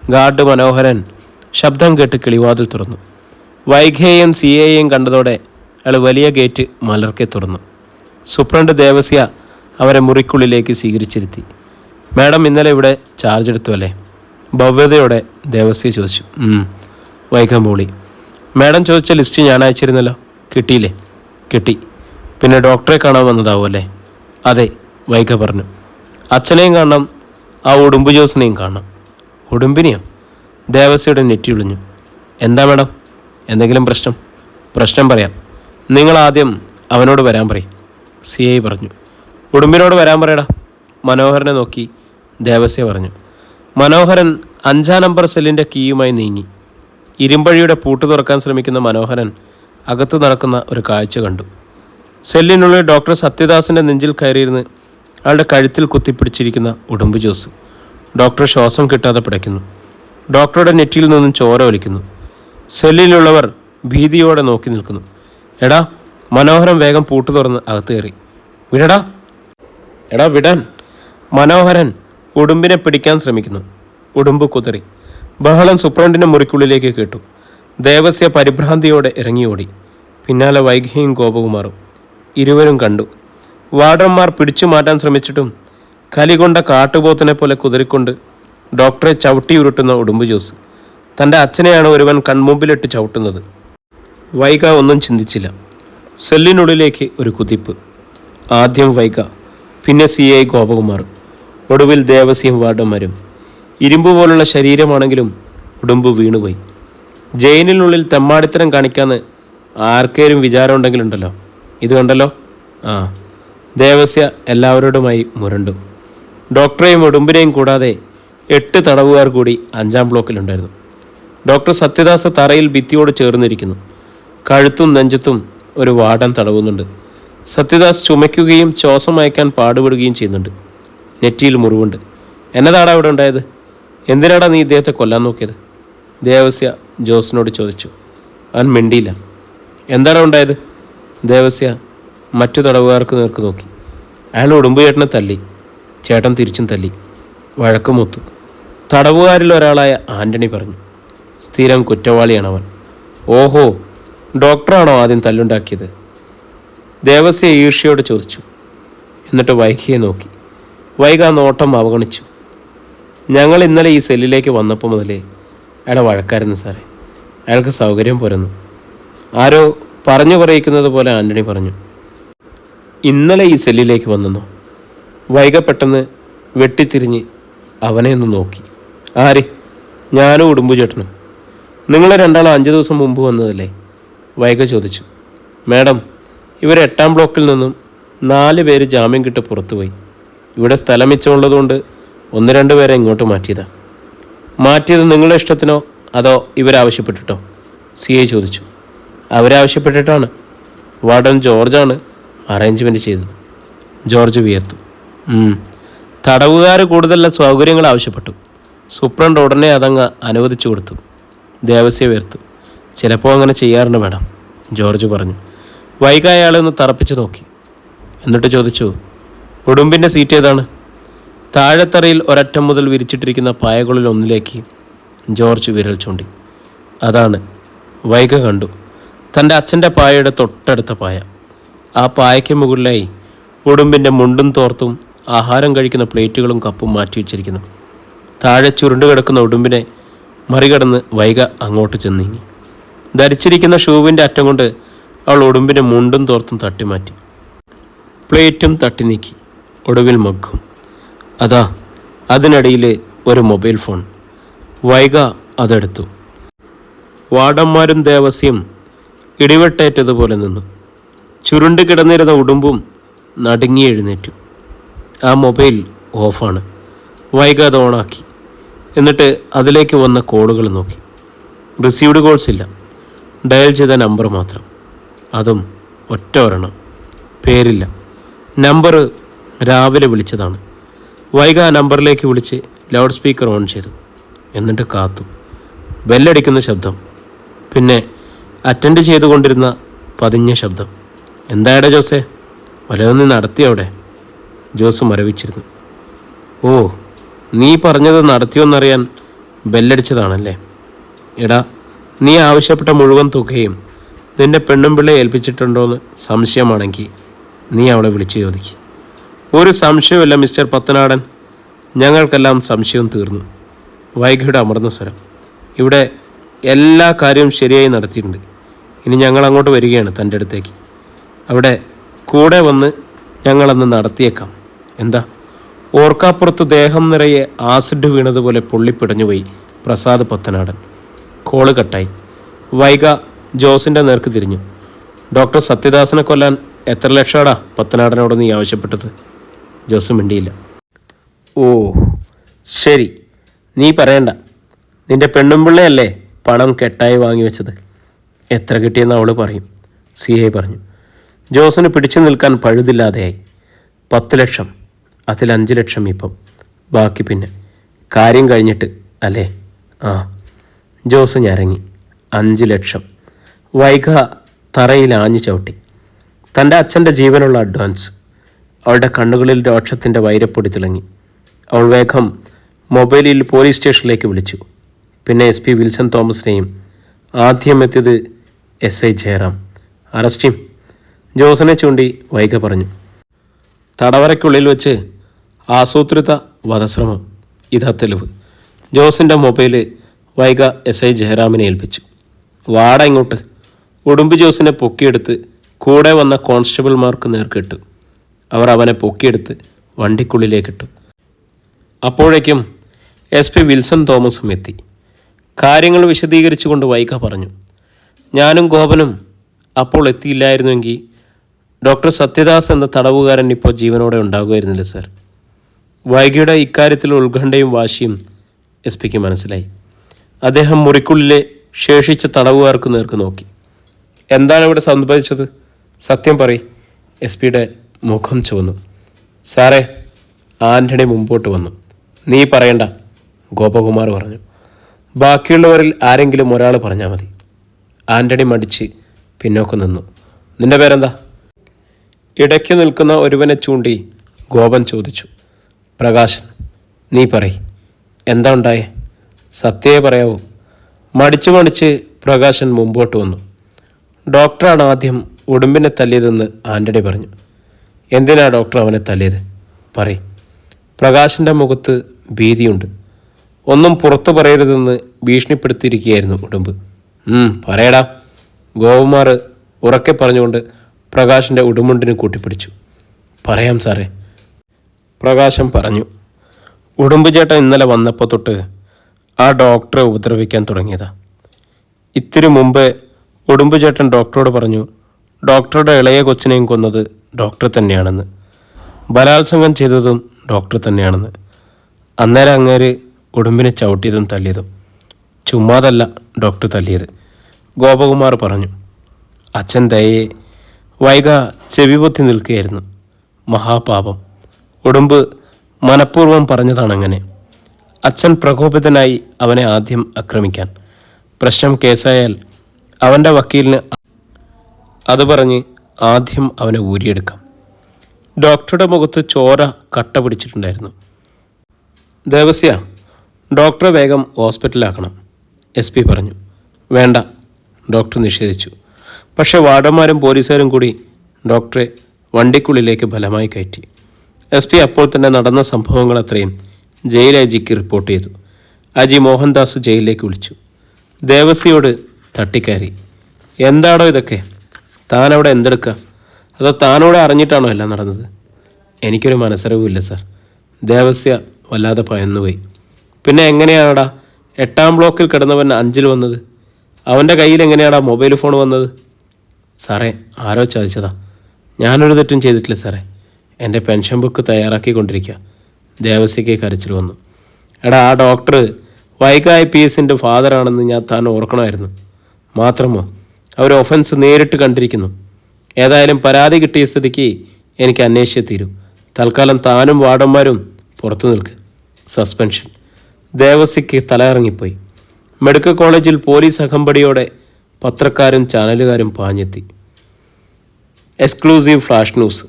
ഗാർഡ് മനോഹരൻ ശബ്ദം കേട്ട് കിളിവാതിൽ തുറന്നു. വൈഗയെയും CAയെയും കണ്ടതോടെ അയാൾ വലിയ ഗേറ്റ് മലർക്കെ തുറന്നു. സൂപ്രണ്ട് ദേവസ്യ അവരെ മുറിക്കുള്ളിലേക്ക് സ്വീകരിച്ചിരുത്തി. മാഡം ഇന്നലെ ഇവിടെ ചാർജ് എടുത്തു അല്ലേ? ഭവ്യതയോടെ ദേവസ്യ ചോദിച്ചു. വൈഗ മൂളി. മാഡം ചോദിച്ച ലിസ്റ്റ് ഞാൻ അയച്ചിരുന്നല്ലോ, കിട്ടിയില്ലേ? കിട്ടി. പിന്നെ ഡോക്ടറെ കാണാൻ വന്നതാവും അല്ലേ? അതെ, വൈഗ പറഞ്ഞു. അച്ഛനെയും കാണണം, ആ ഉടുമ്പ് ജോസിനെയും കാണണം. ഉടുമ്പിനെയോ? ദേവസ്യയുടെ നെറ്റി ഒളിഞ്ഞു. എന്താ മാഡം, എന്തെങ്കിലും പ്രശ്നം പറയാം. നിങ്ങൾ ആദ്യം അവനോട് വരാൻ പറയും, CA പറഞ്ഞു. ഉടുമ്പിനോട് വരാൻ പറയടാ. മനോഹരനെ നോക്കി ദേവസ്യ പറഞ്ഞു. മനോഹരൻ 5-ാം നമ്പർ സെല്ലിൻ്റെ കീയുമായി നീങ്ങി. ഇരുമ്പഴിയുടെ പൂട്ട് തുറക്കാൻ ശ്രമിക്കുന്ന മനോഹരൻ അകത്തു നടക്കുന്ന ഒരു കാഴ്ച കണ്ടു. സെല്ലിനുള്ളിൽ ഡോക്ടർ സത്യദാസിൻ്റെ നെഞ്ചിൽ കയറിയിരുന്ന് അയാളുടെ കഴുത്തിൽ കുത്തിപ്പിടിച്ചിരിക്കുന്ന ഉടുമ്പ് ജോസ്. ഡോക്ടർ ശ്വാസം കിട്ടാതെ പിടയ്ക്കുന്നു. ഡോക്ടറുടെ നെറ്റിയിൽ നിന്നും ചോര ഒലിക്കുന്നു. സെല്ലിലുള്ളവർ ഭീതിയോടെ നോക്കി നിൽക്കുന്നു. എടാ, മനോഹരൻ വേഗം പൂട്ട് തുറന്ന് അകത്ത് കയറി. എടാ വിടാൻ. മനോഹരൻ ഉടുമ്പിനെ പിടിക്കാൻ ശ്രമിക്കുന്നു. ഉടുമ്പ് കുതറി. ബഹളം സൂപ്രണ്ടിൻ്റെ മുറിക്കുള്ളിലേക്ക് കേട്ടു. ദേവസ്യ പരിഭ്രാന്തിയോടെ ഇറങ്ങിയോടി. പിന്നാലെ വൈഗയും ഗോപകുമാറും. ഇരുവരും കണ്ടു. വാർഡന്മാർ പിടിച്ചു മാറ്റാൻ ശ്രമിച്ചിട്ടും കലികൊണ്ട കാട്ടുപോത്തിനെ പോലെ കുതിരിക്കൊണ്ട് ഡോക്ടറെ ചവിട്ടി ഉരുട്ടുന്ന ഉടുമ്പ് ജോസ്. തൻ്റെ അച്ഛനെയാണ് ഒരുവൻ കൺമുമ്പിലിട്ട് ചവിട്ടുന്നത്. വൈഗ ഒന്നും ചിന്തിച്ചില്ല. സെല്ലിനുള്ളിലേക്ക് ഒരു കുതിപ്പ്. ആദ്യം വൈഗ, പിന്നെ CA ഗോപകുമാർ, ഒടുവിൽ ദേവസ്യം വാർഡന്മാരും. ഇരുമ്പ് പോലുള്ള ശരീരമാണെങ്കിലും ഉടുമ്പ് വീണുപോയി. ജയിലിനുള്ളിൽ തെമ്മാടിത്തരം കാണിക്കാന്ന് ആർക്കേലും വിചാരമുണ്ടെങ്കിലുണ്ടല്ലോ. ഇത് കണ്ടല്ലോ. ദേവസ്യ എല്ലാവരോടുമായി മുരണ്ടു. ഡോക്ടറെയും ഉടുമ്പിനെയും കൂടാതെ 8 തടവുകാർ കൂടി 5-ാം ബ്ലോക്കിലുണ്ടായിരുന്നു. ഡോക്ടർ സത്യദാസ് തറയിൽ ഭിത്തിയോട് ചേർന്നിരിക്കുന്നു. കഴുത്തും നെഞ്ചത്തും ഒരു വാർഡൻ തടവുന്നുണ്ട്. സത്യദാസ് ചുമയ്ക്കുകയും ശ്വാസം അയക്കാൻ പാടുപെടുകയും ചെയ്യുന്നുണ്ട്. നെറ്റിയിൽ മുറിവുണ്ട്. എന്നതാടാ അവിടെ ഉണ്ടായത്? എന്തിനാടാ നീ ഇദ്ദേഹത്തെ കൊല്ലാൻ നോക്കിയത്? ദേവസ്യ ജോസിനോട് ചോദിച്ചു. അവൻ മിണ്ടിയില്ല. എന്താണ് ഉണ്ടായത്? ദേവസ്യ മറ്റു തടവുകാർക്ക് നേർക്ക് നോക്കി. അയാൾ ഉടുമ്പ് ചേട്ടനെ തല്ലി. ചേട്ടൻ തിരിച്ചും തല്ലി. വഴക്കുമൊത്തു. തടവുകാരിൽ ഒരാളായ ആൻ്റണി പറഞ്ഞു. സ്ഥിരം കുറ്റവാളിയാണവൻ. ഓഹോ, ഡോക്ടറാണോ ആദ്യം തല്ലുണ്ടാക്കിയത്? ദേവസ്യ ഈർഷ്യയോട് ചോദിച്ചു. എന്നിട്ട് വൈഗയെ നോക്കി. വൈഗ നോട്ടം അവഗണിച്ചു. ഞങ്ങൾ ഇന്നലെ ഈ സെല്ലിലേക്ക് വന്നപ്പോൾ മുതലേ അയാളെ വഴക്കായിരുന്നു സാറേ. അയാൾക്ക് സൗകര്യം പോരുന്നു. ആരോ പറഞ്ഞു പറയിക്കുന്നത് പോലെ ആൻ്റണി പറഞ്ഞു. ഇന്നലെ ഈ സെല്ലിലേക്ക് വന്നെന്നോ? വൈഗ പെട്ടെന്ന് വെട്ടിത്തിരിഞ്ഞ് അവനെ ഒന്ന് നോക്കി. ആര്? ഞാനും ഉടുമ്പു ചേട്ടനും. നിങ്ങൾ രണ്ടാളും 5 ദിവസം മുമ്പ് വന്നതല്ലേ? വൈഗ ചോദിച്ചു. മാഡം, ഇവർ 8-ാം ബ്ലോക്കിൽ നിന്നും 4 പേര് ജാമ്യം കിട്ടി പുറത്തുപോയി. ഇവിടെ സ്ഥലം മിച്ചമുള്ളതുകൊണ്ട് 1-2 പേരെ ഇങ്ങോട്ട് മാറ്റിയത് നിങ്ങളുടെ ഇഷ്ടത്തിനോ അതോ ഇവരാവശ്യപ്പെട്ടിട്ടോ? CI ചോദിച്ചു. അവരാവശ്യപ്പെട്ടിട്ടാണ്. വാർഡൻ ജോർജാണ് അറേഞ്ച്മെൻറ്റ് ചെയ്തത്. ജോർജ് വിയർത്തു. തടവുകാർ കൂടുതലുള്ള സൗകര്യങ്ങൾ ആവശ്യപ്പെട്ടു. സൂപ്രണ്ട് ഉടനെ അതങ്ങ് അനുവദിച്ചു കൊടുത്തു. ദേവസ്യ വീർത്തു. ചിലപ്പോൾ അങ്ങനെ ചെയ്യാറുണ്ട് മാഡം, ജോർജ് പറഞ്ഞു. വൈക അയാളെ ഒന്ന് തറപ്പിച്ച് നോക്കി. എന്നിട്ട് ചോദിച്ചു, ഉടുമ്പിൻ്റെ സീറ്റ് ഏതാണ്? താഴെത്തറയിൽ ഒരറ്റം മുതൽ വിരിച്ചിട്ടിരിക്കുന്ന പായകളിൽ ഒന്നിലേക്ക് ജോർജ് വിരൽ ചൂണ്ടി. അതാണ്. വൈക കണ്ടു. തൻ്റെ അച്ഛൻ്റെ പായയുടെ തൊട്ടടുത്ത പായ. ആ പായയ്ക്ക് മുകളിലായി ഉടുമ്പിൻ്റെ മുണ്ടും തോർത്തും ആഹാരം കഴിക്കുന്ന പ്ലേറ്റുകളും കപ്പും മാറ്റി വച്ചിരിക്കുന്നു. താഴെ ചുരുണ്ടു കിടക്കുന്ന ഉടുമ്പിനെ മറികടന്ന് വൈക അങ്ങോട്ട് ചെന്നീങ്ങി. ധരിച്ചിരിക്കുന്ന ഷൂവിൻ്റെ അറ്റം കൊണ്ട് അവൾ ഉടുമ്പിൻ്റെ മുണ്ടും തോർത്തും തട്ടിമാറ്റി. പ്ലേറ്റും തട്ടി നീക്കി. ഒടുവിൽ മഗ്ഗും. അതാ അതിനിടയിൽ ഒരു മൊബൈൽ ഫോൺ. വൈക അതെടുത്തു. വാർഡന്മാരും ദേവസ്യം ഇടിവെട്ടേറ്റതുപോലെ നിന്നു. ചുരുണ്ട് കിടന്നിരുന്ന ഉടുമ്പും നടുങ്ങി എഴുന്നേറ്റു. ആ മൊബൈൽ ഓഫാണ്. വൈക അത് ഓണാക്കി. എന്നിട്ട് അതിലേക്ക് വന്ന കോളുകൾ നോക്കി. റിസീവ്ഡ് കോൾസ് ഇല്ല. ഡയൽ ചെയ്ത നമ്പർ മാത്രം. അതും ഒറ്റ ഒരെണ്ണം. പേരില്ല. നമ്പർ രാവിലെ വിളിച്ചതാണ്. വൈക ആ നമ്പറിലേക്ക് വിളിച്ച് ലൗഡ് സ്പീക്കർ ഓൺ ചെയ്തു. എന്നിട്ട് കാത്തു. ബെല്ലടിക്കുന്ന ശബ്ദം. പിന്നെ അറ്റൻഡ് ചെയ്തുകൊണ്ടിരുന്ന പതിഞ്ഞ ശബ്ദം. എന്തായടാ ജോസേ, വല്ലതൊന്നും നടത്തിയോ അവിടെ? ജോസ് മരവിച്ചിരുന്നു. ഓ, നീ പറഞ്ഞത് നടത്തിയോന്നറിയാൻ ബെല്ലടിച്ചതാണല്ലേ. എടാ, നീ ആവശ്യപ്പെട്ട മുഴുവൻ തുകയും നിന്റെ പെണ്ണും പിള്ളയെ ഏൽപ്പിച്ചിട്ടുണ്ടോയെന്ന് സംശയമാണെങ്കിൽ നീ അവളെ വിളിച്ച് ചോദിക്കും. ഒരു സംശയമില്ല മിസ്റ്റർ പത്തനാടൻ, ഞങ്ങൾക്കെല്ലാം സംശയവും തീർന്നു. വൈകയുടെ അമർന്ന സ്വരം. ഇവിടെ എല്ലാ കാര്യവും ശരിയായി നടത്തിയിട്ടുണ്ട്. ഇനി ഞങ്ങൾ അങ്ങോട്ട് വരികയാണ് തൻ്റെ അടുത്തേക്ക്. അവിടെ കൂടെ വന്ന് ഞങ്ങളന്ന് നടത്തിയേക്കാം. എന്താ? ഓർക്കാപ്പുറത്ത് ദേഹം നിറയെ ആസിഡ് വീണതുപോലെ പൊള്ളിപ്പിടഞ്ഞുപോയി പ്രസാദ് പത്തനാടൻ. കോള് കട്ടായി. വൈക ജോസിൻ്റെ നേർക്ക് തിരിഞ്ഞു. ഡോക്ടർ സത്യദാസനെ കൊല്ലാൻ എത്ര ലക്ഷമാടാ പത്തനാടനോട് നീ ആവശ്യപ്പെട്ടത്? ജോസ് മിണ്ടിയില്ല. ഓ ശരി, നീ പറയണ്ട. നിന്റെ പെണ്ണുമ്പിള്ളയല്ലേ പണം കെട്ടായി വാങ്ങി വെച്ചത്. എത്ര കിട്ടിയെന്ന് അവൾ പറയും, CI പറഞ്ഞു. ജോസിന് പിടിച്ചു നിൽക്കാൻ പഴുതില്ലാതെയായി. 10 ലക്ഷം, അതിൽ 5 ലക്ഷം ഇപ്പം, ബാക്കി പിന്നെ കാര്യം കഴിഞ്ഞിട്ട് അല്ലേ? ആ. ജോസ് ഞരങ്ങി. 5 ലക്ഷം. വൈക തറയിൽ ആഞ്ഞു ചവിട്ടി. തൻ്റെ അച്ഛൻ്റെ ജീവനുള്ള അഡ്വാൻസ്. അവളുടെ കണ്ണുകളിൽ രോക്ഷത്തിൻ്റെ വൈരപ്പൊടി തിളങ്ങി. അവൾ വേഗം മൊബൈലിൽ പോലീസ് സ്റ്റേഷനിലേക്ക് വിളിച്ചു. പിന്നെ SP വിൽസൺ തോമസിനെയും. ആദ്യം എത്തിയത് SI ജയറാം. അറസ്റ്റ് ചെയ്യും, ജോസിനെ ചൂണ്ടി വൈക പറഞ്ഞു. തടവറയ്ക്കുള്ളിൽ വെച്ച് ആസൂത്രിത വധശ്രമം. ഇതാ തെളിവ്. ജോസിൻ്റെ മൊബൈൽ വൈക SI ജയറാമിനെ ഏൽപ്പിച്ചു. വാട ഇങ്ങോട്ട്. ഉടുമ്പ് ജോസിനെ പൊക്കിയെടുത്ത് കൂടെ വന്ന കോൺസ്റ്റബിൾമാർക്ക് നേർക്കിട്ടു. അവർ അവനെ പൊക്കിയെടുത്ത് വണ്ടിക്കുള്ളിലേക്കിട്ടു. അപ്പോഴേക്കും SP വിൽസൺ തോമസും എത്തി. കാര്യങ്ങൾ വിശദീകരിച്ചുകൊണ്ട് വൈക പറഞ്ഞു. ഞാനും ഗോപനും അപ്പോൾ എത്തിയില്ലായിരുന്നുവെങ്കിൽ ഡോക്ടർ സത്യദാസ് എന്ന തടവുകാരൻ ഇപ്പോൾ ജീവനോടെ ഉണ്ടാകുമായിരുന്നില്ല സർ. വൈകിയുടെ ഇക്കാര്യത്തിൽ ഉത്കണ്ഠയും വാശിയും SPക്ക് മനസ്സിലായി. അദ്ദേഹം മുറിക്കുള്ളിലെ ശേഷിച്ച തടവുകാർക്ക് നേർക്ക് നോക്കി. എന്താണ് ഇവിടെ സംഭവിച്ചത്? സത്യം പറയും. SPയുടെ മുഖം ചുവന്നു. സാറേ, ആൻ്റണി മുമ്പോട്ട് വന്നു. നീ പറയണ്ട, ഗോപകുമാർ പറഞ്ഞു. ബാക്കിയുള്ളവരിൽ ആരെങ്കിലും ഒരാൾ പറഞ്ഞാൽ മതി. ആൻ്റണി മടിച്ച് പിന്നോക്കം നിന്നു. നിന്റെ പേരെന്താ? ഇടയ്ക്ക് നിൽക്കുന്ന ഒരുവനെ ചൂണ്ടി ഗോപൻ ചോദിച്ചു. പ്രകാശൻ. നീ പറയ്, എന്താ ഉണ്ടായേ? സത്യേ പറയാവൂ. മടിച്ച് പ്രകാശൻ മുമ്പോട്ട് വന്നു. ഡോക്ടറാണ് ആദ്യം ഉടുമ്പിനെ തല്ലിയതെന്ന് ആൻ്റണി പറഞ്ഞു. എന്തിനാ ഡോക്ടർ അവനെ തല്ലിയത്? പറയ്. പ്രകാശിൻ്റെ മുഖത്ത് ഭീതിയുണ്ട്. ഒന്നും പുറത്തു പറയരുതെന്ന് ഭീഷണിപ്പെടുത്തിയിരിക്കുകയായിരുന്നു ഉടുമ്പ്. പറയടാ. ഗോപകുമാർ ഉറക്കെ പറഞ്ഞുകൊണ്ട് പ്രകാശിൻ്റെ ഉടുമുണ്ടിന് കൂട്ടിപ്പിടിച്ചു. പറയാം സാറേ, പ്രകാശം പറഞ്ഞു. ഉടുമ്പ് ചേട്ടൻ ഇന്നലെ വന്നപ്പോൾ തൊട്ട് ആ ഡോക്ടറെ ഉപദ്രവിക്കാൻ തുടങ്ങിയതാ. ഇത്തിരി മുമ്പ് ഉടുമ്പ് ചേട്ടൻ ഡോക്ടറോട് പറഞ്ഞു ഡോക്ടറുടെ ഇളയ കൊച്ചിനെയും കൊന്നത് ഡോക്ടർ തന്നെയാണെന്ന്, ബലാത്സംഗം ചെയ്തതും ഡോക്ടർ തന്നെയാണെന്ന്. അന്നേരം അങ്ങേര് ഉടുമ്പിനെ ചവിട്ടിയതും തല്ലിയതും ചുമ്മാതല്ല ഡോക്ടർ തല്ലിയത്. ഗോപകുമാർ പറഞ്ഞു. അച്ഛൻ ദയയെ. വൈഗ ചെവിപൊത്തി നിൽക്കുകയായിരുന്നു. മഹാപാപം. ഉടുമ്പ് മനഃപൂർവ്വം പറഞ്ഞതാണങ്ങനെ. അച്ഛൻ പ്രകോപിതനായി അവനെ ആദ്യം ആക്രമിക്കാൻ. പ്രശ്നം കേസായാൽ അവൻ്റെ വക്കീലിന് അത് പറഞ്ഞ് ആദ്യം അവനെ ഊരിയെടുക്കാം. ഡോക്ടറുടെ മുഖത്ത് ചോര കട്ട പിടിച്ചിട്ടുണ്ടായിരുന്നു. ദേവസ്യ, ഡോക്ടറെ വേഗം ഹോസ്പിറ്റലാക്കണം, SP പറഞ്ഞു. വേണ്ട, ഡോക്ടർ നിഷേധിച്ചു. പക്ഷേ വാർഡന്മാരും പോലീസുകാരും കൂടി ഡോക്ടറെ വണ്ടിക്കുള്ളിലേക്ക് ബലമായി കയറ്റി. SP അപ്പോൾ തന്നെ നടന്ന സംഭവങ്ങൾ അത്രയും ജയിൽ IGക്ക് റിപ്പോർട്ട് ചെയ്തു. IG മോഹൻദാസ് ജയിലിലേക്ക് വിളിച്ചു. ദേവസ്യയോട് തട്ടിക്കയറി. എന്താണോ ഇതൊക്കെ? താനവിടെ എന്തെടുക്കുക? അതോ താനോടെ അറിഞ്ഞിട്ടാണോ എല്ലാം നടന്നത്? എനിക്കൊരു മനസ്സറിവില്ല സാർ. ദേവസ്യ വല്ലാതെ ഭയന്നുപോയി. പിന്നെ എങ്ങനെയാണടാ 8-ാം ബ്ലോക്കിൽ കിടന്നവൻ 5-ൽ വന്നത്? അവൻ്റെ കയ്യിൽ എങ്ങനെയാടാ മൊബൈൽ ഫോൺ വന്നത്? സാറേ, ആരോ ചതിച്ചതാ. ഞാനൊരു തെറ്റും ചെയ്തിട്ടില്ല സാറേ. എൻ്റെ പെൻഷൻ ബുക്ക് തയ്യാറാക്കിക്കൊണ്ടിരിക്കുക. ദേവസ്യയ്ക്ക് കരച്ചിൽ വന്നു. എടാ, ആ ഡോക്ടർ വൈഗ IPSൻ്റെ ഫാദറാണെന്ന് ഞാൻ താൻ ഓർക്കണമായിരുന്നു. മാത്രമോ, അവർ ഒഫൻസ് നേരിട്ട് കണ്ടിരിക്കുന്നു. ഏതായാലും പരാതി കിട്ടിയ സ്ഥിതിക്ക് എനിക്ക് അന്വേഷിച്ചേ തീരൂ. തൽക്കാലം താനും വാർഡന്മാരും പുറത്തു നിൽക്ക്. സസ്പെൻഷൻ. ദേവസ്യയ്ക്ക് തലയിറങ്ങിപ്പോയി. മെഡിക്കൽ കോളേജിൽ പോലീസ് അകമ്പടിയോടെ പത്രക്കാരും ചാനലുകാരും പാഞ്ഞെത്തി. Exclusive flash news.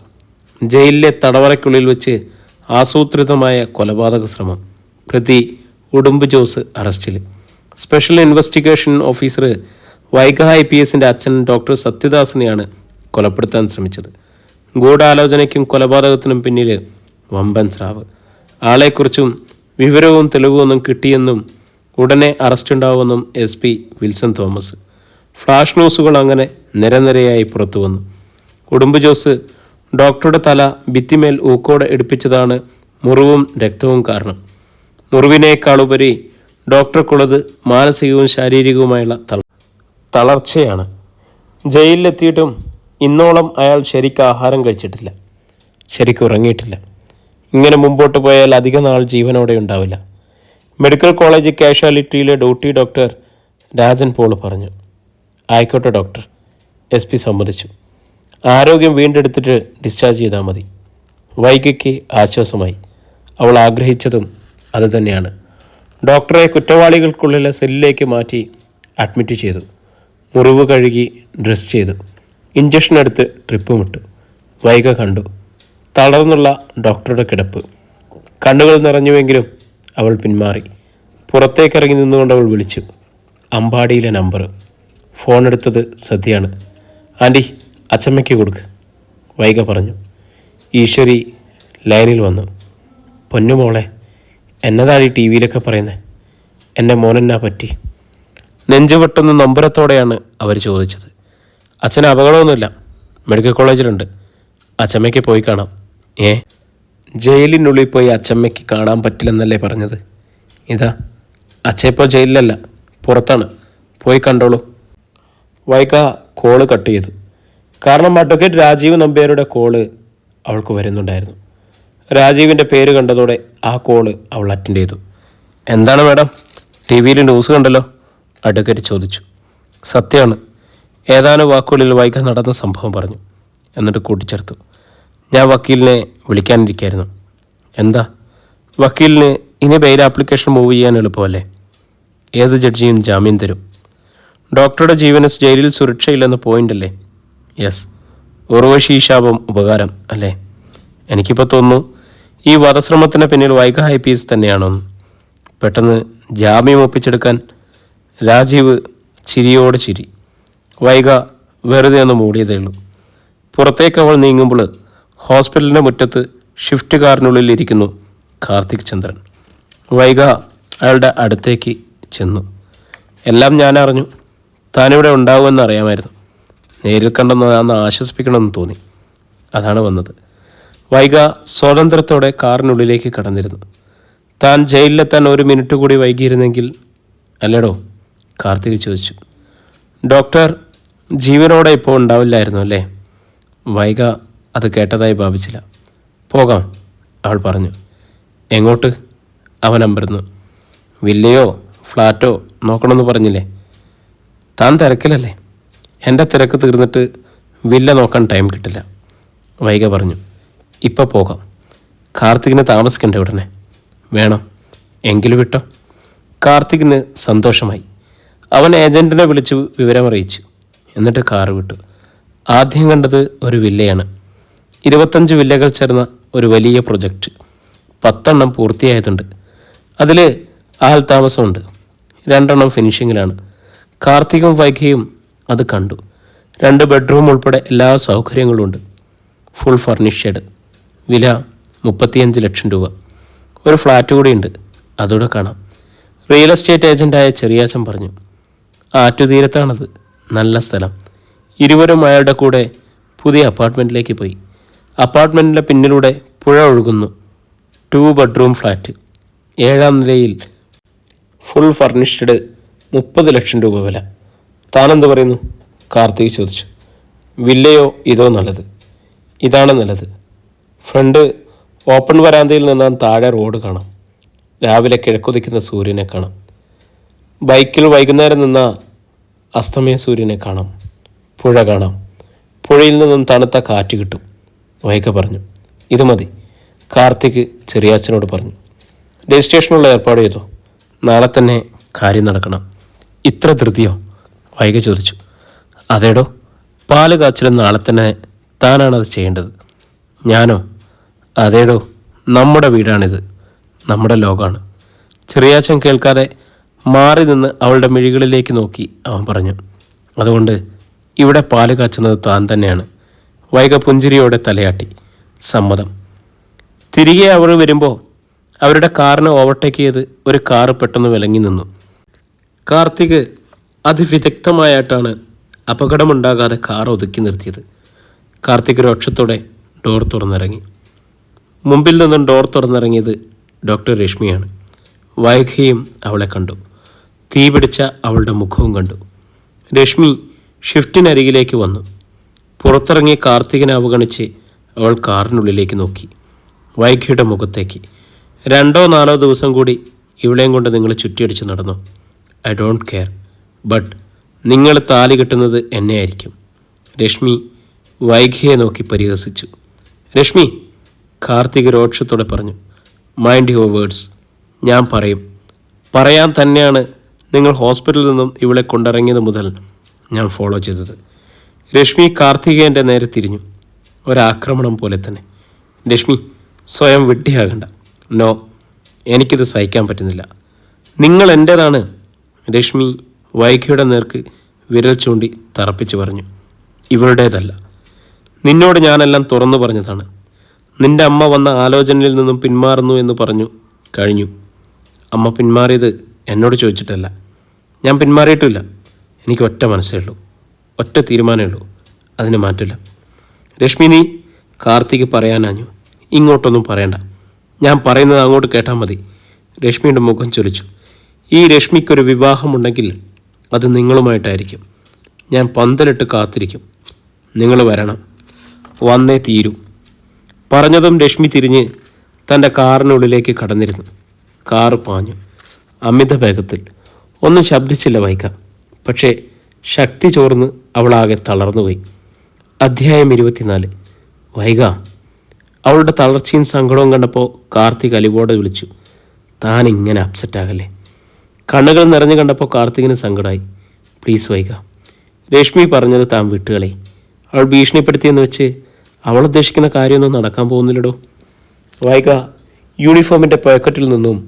ജയിലിലെ തടവറയ്ക്കുള്ളിൽ വെച്ച് ആസൂത്രിതമായ കൊലപാതക ശ്രമം. പ്രതി ഉടുമ്പ് ജോസ് അറസ്റ്റിൽ. സ്പെഷ്യൽ ഇൻവെസ്റ്റിഗേഷൻ ഓഫീസർ വൈഗ IPSൻ്റെ അച്ഛൻ ഡോക്ടർ സത്യദാസിനെയാണ് കൊലപ്പെടുത്താൻ ശ്രമിച്ചത്. ഗൂഢാലോചനയ്ക്കും കൊലപാതകത്തിനും പിന്നിൽ വമ്പൻ സ്രാവ്. ആളെക്കുറിച്ചും വിവരവും തെളിവുമൊന്നും കിട്ടിയെന്നും ഉടനെ അറസ്റ്റ് ഉണ്ടാവുമെന്നും SP വിൽസൺ തോമസ്. ഫ്ലാഷ് ന്യൂസുകൾ അങ്ങനെ നിരനിരയായി പുറത്തു വന്നു. ഉടുമ്പ് ജോസ് ഡോക്ടറുടെ തല ഭിത്തിമേൽ ഊക്കോടെ എടുപ്പിച്ചതാണ് മുറിവും രക്തവും കാരണം. മുറിവിനേക്കാളുപരി ഡോക്ടർക്കുള്ളത് മാനസികവും ശാരീരികവുമായുള്ള തളർച്ചയാണ്. ജയിലിലെത്തിയിട്ടും ഇന്നോളം അയാൾ ശരിക്കും ആഹാരം കഴിച്ചിട്ടില്ല, ശരിക്കും ഉറങ്ങിയിട്ടില്ല. ഇങ്ങനെ മുമ്പോട്ട് പോയാൽ അധിക നാൾ ജീവനോടെ ഉണ്ടാവില്ല. മെഡിക്കൽ കോളേജ് കാഷ്വാലിറ്റിയിലെ ഡ്യൂട്ടി ഡോക്ടർ രാജൻ പോൾ പറഞ്ഞു. ആയിക്കോട്ടെ ഡോക്ടർ, SP സമ്മതിച്ചു. ആരോഗ്യം വീണ്ടെടുത്തിട്ട് ഡിസ്ചാർജ് ചെയ്താൽ മതി. വൈഗയ്ക്ക് ആശ്വാസമായി. അവൾ ആഗ്രഹിച്ചതും അതുതന്നെയാണ്. ഡോക്ടറെ കുറ്റവാളികൾക്കുള്ളിലെ സെല്ലിലേക്ക് മാറ്റി അഡ്മിറ്റ് ചെയ്തു. മുറിവ് കഴുകി ഡ്രസ് ചെയ്തു. ഇഞ്ചക്ഷൻ എടുത്ത് ട്രിപ്പും ഇട്ടു. വൈഗ കണ്ടു. തളർന്നുള്ള ഡോക്ടറുടെ കിടപ്പ്. കണ്ണുകൾ നിറഞ്ഞുവെങ്കിലും അവൾ പിന്മാറി. പുറത്തേക്കിറങ്ങി നിന്നുകൊണ്ട് അവൾ വിളിച്ചു. അമ്പാടിയിലെ നമ്പർ. ഫോൺ എടുത്തത് സദ്യയാണ്. ആൻറ്റി, അച്ചമ്മയ്ക്ക് കൊടുക്ക്, വൈഗ പറഞ്ഞു. ഈശ്വരി ലൈനിൽ വന്നു. പൊന്നുമോളെ, എന്നതായി TV-യിലൊക്കെ പറയുന്നത്? എൻ്റെ മോനെന്നാ പറ്റി? നെഞ്ചുപൊട്ടുന്ന നൊമ്പരത്തോടെയാണ് അവർ ചോദിച്ചത്. അച്ഛന് അപകടമൊന്നുമില്ല, മെഡിക്കൽ കോളേജിലുണ്ട്. അച്ചമ്മയ്ക്ക് പോയി കാണാം. ജയിലിനുള്ളിൽ പോയി അച്ചമ്മയ്ക്ക് കാണാൻ പറ്റില്ലെന്നല്ലേ പറഞ്ഞത്? ഇതാ, അച്ഛയിപ്പോൾ ജയിലിലല്ല, പുറത്താണ്. പോയി കണ്ടോളൂ. വൈഗ കോള് കട്ട് ചെയ്തു. കാരണം അഡ്വക്കേറ്റ് രാജീവ് നമ്പ്യാരുടെ കോള് അവൾക്ക് വരുന്നുണ്ടായിരുന്നു. രാജീവിൻ്റെ പേര് കണ്ടതോടെ ആ കോള് അവൾ അറ്റൻഡ് ചെയ്തു. എന്താണ് മാഡം, TV-യിൽ ന്യൂസ് കണ്ടല്ലോ? അഡ്വക്കേറ്റ് ചോദിച്ചു. സത്യമാണ്. ഏതാനും വാക്കുകളിൽ വൈഗ നടന്ന സംഭവം പറഞ്ഞു. എന്നിട്ട് കൂട്ടിച്ചേർത്തു, ഞാൻ വക്കീലിനെ വിളിക്കാനിരിക്കായിരുന്നു. എന്താ? വക്കീലിന് ഇനി ബെയിൽ ആപ്ലിക്കേഷൻ മൂവ് ചെയ്യാൻ എളുപ്പമല്ലേ? ഏത് ജഡ്ജിയും ജാമ്യം തരും. ഡോക്ടറുടെ ജീവന് ജയിലിൽ സുരക്ഷയില്ലെന്ന പോയിൻ്റല്ലേ? യെസ്. ഉർവശി ശാപം ഉപകാരം അല്ലേ? എനിക്കിപ്പോൾ തോന്നുന്നു ഈ വധശ്രമത്തിന് പിന്നിൽ വൈഗ IPS തന്നെയാണോന്ന്. പെട്ടെന്ന് ജാമ്യം ഒപ്പിച്ചെടുക്കാൻ. രാജീവ് ചിരിയോടെ ചിരി. വൈഗ വെറുതെ ഒന്ന് മൂടിയതേ ഉള്ളൂ. പുറത്തേക്ക് അവൾ നീങ്ങുമ്പോൾ ഹോസ്പിറ്റലിൻ്റെ മുറ്റത്ത് ഷിഫ്റ്റ് കാറിനുള്ളിൽ ഇരിക്കുന്നു കാർത്തിക് ചന്ദ്രൻ. വൈഗ അയാളുടെ അടുത്തേക്ക് ചെന്നു. എല്ലാം ഞാൻ അറിഞ്ഞു. താനിവിടെ ഉണ്ടാവുമെന്ന് അറിയാമായിരുന്നു. നേരിൽ കണ്ടെന്ന് അന്ന് ആശ്വസിപ്പിക്കണമെന്ന് തോന്നി. അതാണ് വന്നത്. വൈഗ സ്വാതന്ത്ര്യത്തോടെ കാറിനുള്ളിലേക്ക് കടന്നിരുന്നു. താൻ ജയിലിലെത്താൻ 1 മിനിറ്റ് കൂടി വൈകിയിരുന്നെങ്കിൽ അല്ലേടോ? കാർത്തിക് ചോദിച്ചു. ഡോക്ടർ ജീവനോടെ ഇപ്പോൾ ഉണ്ടാവില്ലായിരുന്നു അല്ലേ? വൈഗ അത് കേട്ടതായി ഭാവിച്ചില്ല. പോകാം, അവൾ പറഞ്ഞു. എങ്ങോട്ട്? അവൻ അമ്പരന്നു. വില്ലയോ ഫ്ലാറ്റോ നോക്കണമെന്ന് പറഞ്ഞില്ലേ? താൻ തിരക്കിലല്ലേ? എൻ്റെ തിരക്ക് തീർന്നിട്ട് വില്ല നോക്കാൻ ടൈം കിട്ടില്ല. വൈഗ പറഞ്ഞു. ഇപ്പോൾ പോകാം. കാർത്തികിന് താമസിക്കണ്ടേ ഉടനെ? വേണം. എങ്കിലും വിട്ടോ. കാർത്തികിന് സന്തോഷമായി. അവൻ ഏജൻറ്റിനെ വിളിച്ച് വിവരമറിയിച്ചു. എന്നിട്ട് കാറ് വിട്ടു. ആദ്യം കണ്ടത് ഒരു വില്ലയാണ്. 25 വില്ലകൾ ചേർന്ന ഒരു വലിയ പ്രൊജക്റ്റ്. 10 പൂർത്തിയായതുണ്ട്. അതിൽ ആൾ താമസമുണ്ട്. 2 ഫിനിഷിങ്ങിലാണ്. കാർത്തികും വൈഖയും അത് കണ്ടു. 2 ബെഡ്റൂം ഉൾപ്പെടെ എല്ലാ സൗകര്യങ്ങളും ഉണ്ട്. Full furnished. വില 35 ലക്ഷം രൂപ. ഒരു ഫ്ലാറ്റ് കൂടിയുണ്ട്, അതുകൂടെ കാണാം. റിയൽ എസ്റ്റേറ്റ് ഏജൻറ്റായ ചെറിയാച്ചൻ പറഞ്ഞു. ആറ്റുതീരത്താണത്. നല്ല സ്ഥലം. ഇരുവരും അയാളുടെ കൂടെ പുതിയ അപ്പാർട്ട്മെൻറ്റിലേക്ക് പോയി. അപ്പാർട്ട്മെൻറ്റിൻ്റെ പിന്നിലൂടെ പുഴ ഒഴുകുന്നു. 2 ബെഡ്റൂം ഫ്ലാറ്റ്, 7ാം നിലയിൽ, ഫുൾ ഫർണിഷ്ഡ്. 30 ലക്ഷം രൂപ വില. താനെന്ത് പറയുന്നു? കാർത്തിക് ചോദിച്ചു. വില്ലയോ ഇതോ നല്ലത്? ഇതാണ് നല്ലത്. ഫ്രണ്ട് ഓപ്പൺ വരാന്തയിൽ നിന്നാൽ താഴെ റോഡ് കാണാം. രാവിലെ കിഴക്കുതിക്കുന്ന സൂര്യനെ കാണാം. ബൈക്കിൽ വൈകുന്നേരം നിന്നാൽ അസ്തമയ സൂര്യനെ കാണാം. പുഴ കാണാം. പുഴയിൽ നിന്നും തണുത്ത കാറ്റ് കിട്ടും. വൈഗ പറഞ്ഞു. ഇത് മതി. കാർത്തിക് ചെറിയാച്ചനോട് പറഞ്ഞു. രജിസ്ട്രേഷനുള്ള ഏർപ്പാട് ചെയ്തോ? നാളെ തന്നെ കാര്യം നടക്കണം. ഇത്ര ധൃതിയോ? വൈഗ ചോദിച്ചു. അതേടോ, പാല് കാച്ചിലും നാളെ തന്നെ താനാണത് ചെയ്യേണ്ടത്. ഞാനോ? അതേടോ, നമ്മുടെ വീടാണിത്, നമ്മുടെ ലോകമാണ്. ചെറിയാച്ചൻ കേൾക്കാതെ മാറി നിന്ന് അവളുടെ മിഴികളിലേക്ക് നോക്കി അവൻ പറഞ്ഞു. അതുകൊണ്ട് ഇവിടെ പാല് കാച്ചുന്നത് താൻ തന്നെയാണ്. വൈഗ പുഞ്ചിരിയോടെ തലയാട്ടി. സമ്മതം. തിരികെ അവർ വരുമ്പോൾ അവരുടെ കാറിനെ ഓവർടേക്ക് ചെയ്ത് ഒരു കാറ് പെട്ടെന്ന് വിലങ്ങി നിന്നു. കാർത്തിക് അതിവിദഗ്ധമായിട്ടാണ് അപകടമുണ്ടാകാതെ കാർ ഒതുക്കി നിർത്തിയത്. കാർത്തിക് രോക്ഷത്തോടെ ഡോർ തുറന്നിറങ്ങി. മുമ്പിൽ നിന്നും ഡോർ തുറന്നിറങ്ങിയത് ഡോക്ടർ രശ്മിയാണ്. വൈഖയും അവളെ കണ്ടു. തീ പിടിച്ച അവളുടെ മുഖവും കണ്ടു. രശ്മി ഷിഫ്റ്റിനരികിലേക്ക് വന്നു. പുറത്തിറങ്ങി കാർത്തികിനെ അവഗണിച്ച് അവൾ കാറിനുള്ളിലേക്ക് നോക്കി. വൈഖയുടെ മുഖത്തേക്ക്. 2-4 ദിവസം കൂടി ഇവളെയും കൊണ്ട് നിങ്ങൾ ചുറ്റിയടിച്ച് നടന്നു. I don't care. ബട്ട് നിങ്ങൾ താലി കെട്ടുന്നത് എന്നെ ആയിരിക്കും. രശ്മി വൈഖയെ നോക്കി പരിഹസിച്ചു. രശ്മി, കാർത്തിക് രോക്ഷത്തോടെ പറഞ്ഞു. Mind your words. ഞാൻ പറയാൻ തന്നെയാണ് നിങ്ങൾ ഹോസ്പിറ്റലിൽ നിന്നും ഇവളെ കൊണ്ടിറങ്ങിയത് മുതൽ ഞാൻ ഫോളോ ചെയ്തത്. രശ്മി കാർത്തികേയൻ്റെ നേരെ തിരിഞ്ഞു. ഒരാക്രമണം പോലെ തന്നെ. രശ്മി, സ്വയം വിഡ്ഢിയാകണ്ട. നോ, എനിക്കിത് സഹിക്കാൻ പറ്റുന്നില്ല. നിങ്ങൾ എൻ്റേതാണ്. രശ്മി വൈഖയുടെ നേർക്ക് വിരൽ ചൂണ്ടി തറപ്പിച്ച് പറഞ്ഞു. ഇവളുടേതല്ല. നിന്നോട് ഞാനെല്ലാം തുറന്നു പറഞ്ഞതാണ്. നിന്റെ അമ്മ വന്ന ആലോചനയിൽ നിന്നും പിന്മാറുന്നു എന്ന് പറഞ്ഞു കഴിഞ്ഞു. അമ്മ പിന്മാറിയത് എന്നോട് ചോദിച്ചിട്ടല്ല. ഞാൻ പിന്മാറിയിട്ടില്ല. എനിക്ക് ഒറ്റ മനസ്സേ ഉള്ളൂ, ഒറ്റ തീരുമാനമേ ഉള്ളൂ. അതിന് മാറ്റില്ല. രശ്മി, നീ കാർത്തിക് പറയാനാഞ്ഞു. ഇങ്ങോട്ടൊന്നും പറയണ്ട. ഞാൻ പറയുന്നത് അങ്ങോട്ട് കേട്ടാൽ മതി. രശ്മിയുടെ മുഖം ചൊലിച്ചു. ഈ രശ്മിക്കൊരു വിവാഹമുണ്ടെങ്കിൽ അത് നിങ്ങളുമായിട്ടായിരിക്കും. ഞാൻ പന്തലിട്ട് കാത്തിരിക്കും. നിങ്ങൾ വരണം. വന്നേ തീരൂ. പറഞ്ഞതും രശ്മി തിരിഞ്ഞ് തൻ്റെ കാറിനുള്ളിലേക്ക് കടന്നിരുന്നു. കാറ് പാഞ്ഞു. അമിത വേഗത്തിൽ. ഒന്നും ശബ്ദിച്ചില്ല വൈക. പക്ഷേ ശക്തി ചോർന്ന് അവളാകെ തളർന്നുപോയി. അധ്യായം 24. വൈക. അവളുടെ തളർച്ചയും സങ്കടവും കണ്ടപ്പോൾ കാർത്തിക് അലിവോടെ വിളിച്ചു. താൻ ഇങ്ങനെ അപ്സെറ്റാകല്ലേ. കണ്ണുകൾ നിറഞ്ഞു കണ്ടപ്പോൾ കാർത്തികിന് സങ്കടമായി. പ്ലീസ് വൈക. രശ്മി പറഞ്ഞത് താൻ വിട്ടുകളി. അവൾ ഭീഷണിപ്പെടുത്തിയെന്ന് വെച്ച് അവൾ ഉദ്ദേശിക്കുന്ന കാര്യമൊന്നും നടക്കാൻ പോകുന്നില്ലടോ. വൈക യൂണിഫോമിൻ്റെ പോക്കറ്റിൽ നിന്നും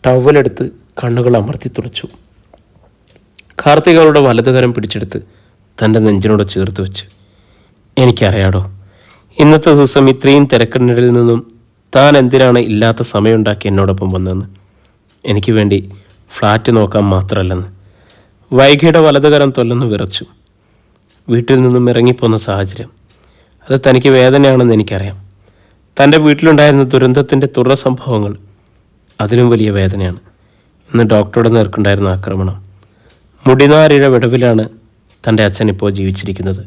ടവലെടുത്ത് കണ്ണുകൾ അമർത്തി തുടച്ചു. കാർത്തിക് അവളുടെ വലതുകരം പിടിച്ചെടുത്ത് തൻ്റെ നെഞ്ചിനോട് ചേർത്ത് വെച്ച്. എനിക്കറിയാടോ, ഇന്നത്തെ ദിവസം ഇത്രയും തിരക്കിനിടയിൽ നിന്നും താൻ എന്തിനാണ് ഇല്ലാത്ത സമയമുണ്ടാക്കി എന്നോടൊപ്പം വന്നതെന്ന്. എനിക്ക് വേണ്ടി ഫ്ലാറ്റ് നോക്കാൻ മാത്രമല്ലെന്ന്. വൈകിയുടെ വലതുകരം തൊല്ലെന്ന് വിറച്ചു. വീട്ടിൽ നിന്നും ഇറങ്ങിപ്പോന്ന സാഹചര്യം അത് തനിക്ക് വേദനയാണെന്ന് എനിക്കറിയാം. തൻ്റെ വീട്ടിലുണ്ടായിരുന്ന ദുരന്തത്തിൻ്റെ തുടർ സംഭവങ്ങൾ അതിലും വലിയ വേദനയാണ്. ഇന്ന് ഡോക്ടറുടെ നേർക്കുണ്ടായിരുന്ന ആക്രമണം. മുടിനാരിഴ വിടവിലാണ് തൻ്റെ അച്ഛൻ ഇപ്പോൾ ജീവിച്ചിരിക്കുന്നത്.